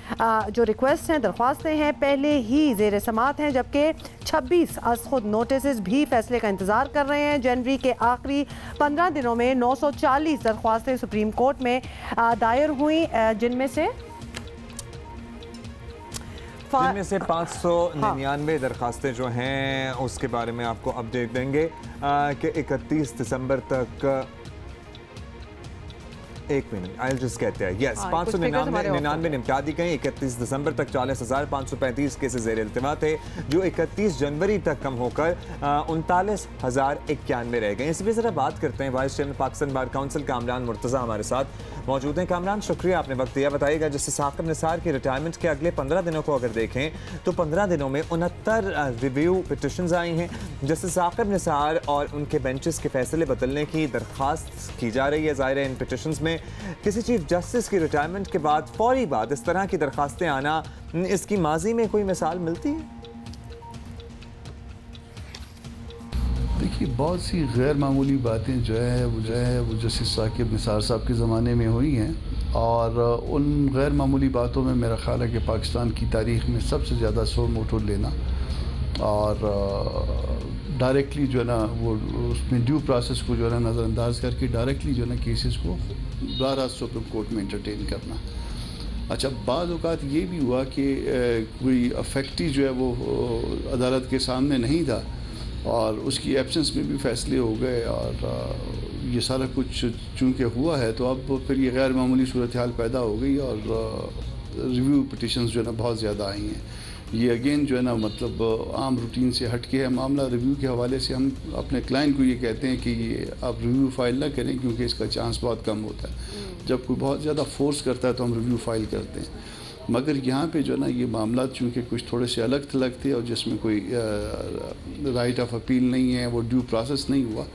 जो रिक्वेस्ट हैं, दरख्वास्तें हैं, पहले ही ज़ेर समाअत हैं, जबकि 26 अज़ खुद नोटिस भी फैसले का इंतज़ार कर रहे हैं। जनवरी के आखिरी 15 दिनों में 940 दरख्वास्तें सुप्रीम कोर्ट में दायर हुई, जिनमें से 599 दरखास्तें जो हैं उसके बारे में आपको अपडेट देंगे कि 31 दिसंबर तक एक मिनट आई जस्ट कहते हैं यस 599 निपटा दी गई। 31 दिसंबर तक 40,535 केसेस ज़ेर इल्तिमा थे, जो 31 जनवरी तक कम होकर 39,091 रह गए। इस पर ज़रा बात करते हैं। Vice chairman Pakistan bar council Kamran Murtaza हमारे साथ मौजूद हैं। कामरान, शुक्रिया आपने वक्त दिया। बताइएगा, जस्टिस साकिब निसार की रिटायरमेंट के अगले 15 दिनों को अगर देखें तो 15 दिनों में 69 रिव्यू पिटिशंस आई हैं। जस्टिस साकिब निसार और उनके बेंचेस के फैसले बदलने की दरख्वास्त की जा रही है। ज़ाहिर है इन पिटिशंस में किसी चीफ जस्टिस की रिटायरमेंट के बाद फौरी बाद इस तरह की दरख्वास्तें आना, इसकी माजी में कोई मिसाल मिलती है? देखिए, बहुत सी गैर मामूली बातें जो है वो जस्टिस साकिब निसार साहब के ज़माने में हुई हैं और उन गैर मामूली बातों में मेरा ख्याल है कि पाकिस्तान की तारीख़ में सबसे ज़्यादा सो मोटो लेना और डायरेक्टली जो है ना वो उसमें ड्यू प्रोसेस को जो है ना नज़रअंदाज करके डायरेक्टली जो है ना केसेस को बारह सुप्रीम कोर्ट में इंटरटेन करना। अच्छा, बाद औक़ात ये भी हुआ कि कोई अफेक्टी जो है वो अदालत के सामने नहीं था और उसकी एब्सेंस में भी फैसले हो गए और ये सारा कुछ चूँकि हुआ है तो अब फिर ये गैर मामूली सूरत हाल पैदा हो गई और रिव्यू पिटिशंस जो है ना बहुत ज़्यादा आई हैं। ये अगेन जो है ना मतलब आम रूटीन से हट के है मामला। रिव्यू के हवाले से हम अपने क्लाइंट को ये कहते हैं कि ये आप रिव्यू फाइल ना करें क्योंकि इसका चांस बहुत कम होता है। जब कोई बहुत ज़्यादा फोर्स करता है तो हम रिव्यू फाइल करते हैं, मगर यहाँ पे जो है ना ये मामला चूँकि कुछ थोड़े से अलग थलग थे और जिसमें कोई राइट ऑफ अपील नहीं है, वो ड्यू प्रोसेस नहीं हुआ,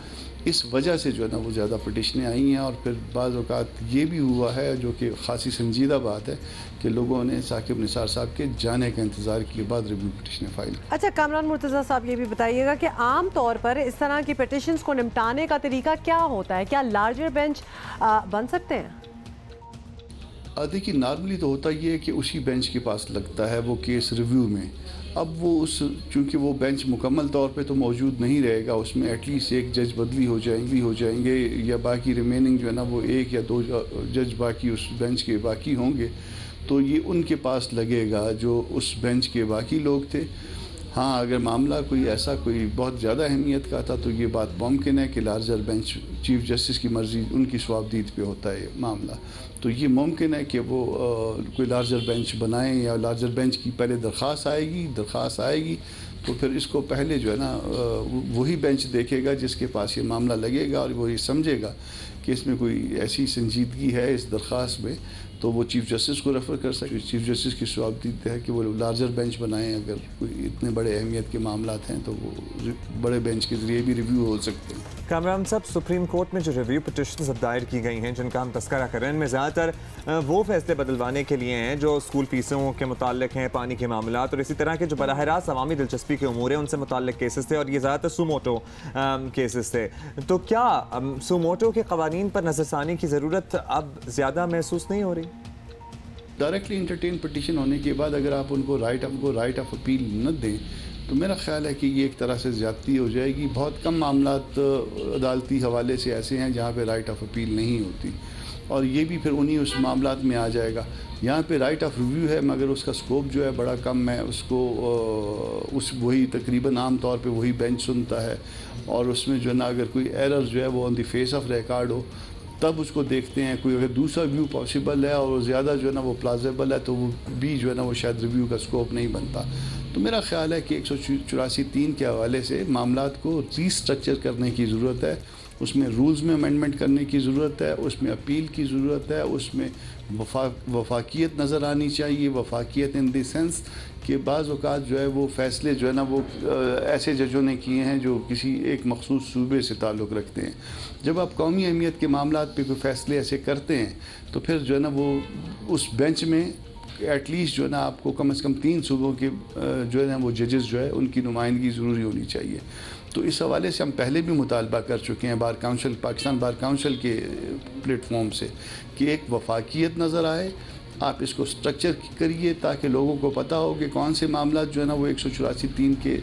इस वजह से जो है ना वो ज़्यादा पिटिशनें आई हैं। और फिर बाज़ औक़ात ये भी हुआ है जो कि ख़ासी संजीदा बात है कि लोगों ने साकिब निसार साहब के जाने का इंतज़ार किए बाद रिव्यू पिटिशनें फाइल। अच्छा कामरान मुर्तज़ा साहब, ये भी बताइएगा कि आम तौर पर इस तरह की पिटिशंस को निपटाने का तरीका क्या होता है? क्या लार्जर बेंच बन सकते हैं? देखिए, नॉर्मली तो होता ये है कि उसी बेंच के पास लगता है वो केस रिव्यू में। अब वो चूँकि वो बेंच मुकम्मल तौर पे तो मौजूद नहीं रहेगा, उसमें एटलीस्ट एक जज बदली हो जाएंगे या बाकी रिमेनिंग जो है ना वो एक या दो जज बाकी उस बेंच के बाकी होंगे, तो ये उनके पास लगेगा जो उस बेंच के बाकी लोग थे। हाँ, अगर मामला कोई बहुत ज़्यादा अहमियत का था तो ये बात मुमकिन है कि लार्जर बेंच चीफ जस्टिस की मर्ज़ी उनकी स्वाबदीद पे होता है मामला, तो ये मुमकिन है कि वो कोई लार्जर बेंच बनाएं या लार्जर बेंच की पहले दरख्वास्त आएगी तो फिर इसको पहले जो है ना वही बेंच देखेगा जिसके पास ये मामला लगेगा और वो ये समझेगा कि इसमें कोई ऐसी संजीदगी है इस दरख्वास्त में, तो वो चीफ जस्टिस को रेफ़र कर सके। चीफ जस्टिस की स्वाबदीद है कि वो लार्जर बेंच बनाएं। अगर कोई इतने बड़े अहमियत के मामला हैं तो वो बड़े बेंच के ज़रिए भी रिव्यू हो सकते हैं। कामरान साहब, सुप्रीम कोर्ट में जो रिव्यू पिटिशंस अब दायर की गई हैं जिनका हम तस्करा कर रहे हैं, इनमें ज़्यादातर वो फैसले बदलवाने के लिए हैं जो स्कूल फीसों के मुताल्लिक हैं, पानी के मामला और इसी तरह के जो बराह रास्त अवामी दिलचस्पी के उमूर हैं उनसे मुताल्लिक केसेस थे और ये ज़्यादातर सुमोटो केसेस थे। तो क्या सुमोटो के कवानीन पर नज़रसानी की ज़रूरत अब ज़्यादा महसूस नहीं हो रही? डायरेक्टली इंटरटेन पिटिशन होने के बाद अगर आप उनको राइट ऑफ अपील न दें तो मेरा ख्याल है कि ये एक तरह से ज़्यादती हो जाएगी। बहुत कम मामलात अदालती हवाले से ऐसे हैं जहाँ पे राइट ऑफ अपील नहीं होती और ये भी फिर उन्हीं उस मामलात में आ जाएगा। यहाँ पे राइट ऑफ रिव्यू है मगर उसका स्कोप जो है बड़ा कम है, उसको वही तकरीबन आम तौर पे वही बेंच सुनता है और उसमें जो है ना अगर कोई एरर जो है वो on the face of record हो तब उसको देखते हैं। कोई अगर दूसरा व्यू पॉसिबल है और वो ज़्यादा जो है ना वो प्लाजेबल है तो वो भी जो है ना वो शायद रिव्यू का स्कोप नहीं बनता। तो मेरा ख्याल है कि 184(3) के हवाले से मामलात को रीस्ट्रक्चर करने की ज़रूरत है, उसमें रूल्स में अमेंडमेंट करने की ज़रूरत है, उसमें अपील की ज़रूरत है, उसमें वफाकियत नज़र आनी चाहिए। वफाकियत इन द सेंस कि बाज़ औक़ात जो है वो फ़ैसले जो है ना वो ऐसे जजों ने किए हैं जो किसी एक मखसूस सूबे से ताल्लुक़ रखते हैं। जब आप कौमी अहमियत के मामलात पे कोई फ़ैसले ऐसे करते हैं तो फिर जो है ना वो उस बेंच में एटलीस्ट जो है ना आपको कम से कम 3 सूबों के जो है ना वो जजेस जो है उनकी नुमाइंदगी ज़रूरी होनी चाहिए। तो इस हवाले से हम पहले भी मुतालबा कर चुके हैं bar council, Pakistan bar council के प्लेटफॉर्म से कि एक वफाकियत नज़र आए, आप इसको स्ट्रक्चर करिए ताकि लोगों को पता हो कि कौन से मामला जो है ना वो 184(3) के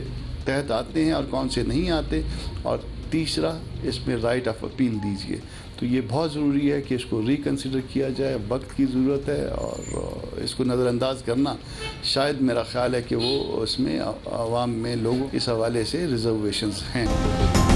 तहत आते हैं और कौन से नहीं आते, और तीसरा इसमें राइट ऑफ अपील दीजिए। तो ये बहुत ज़रूरी है कि इसको रिकन्सिडर किया जाए, वक्त की ज़रूरत है और इसको नज़रअंदाज करना शायद मेरा ख़्याल है कि वो उसमें आवाम में लोगों इस हवाले से रिजर्वेशंस हैं।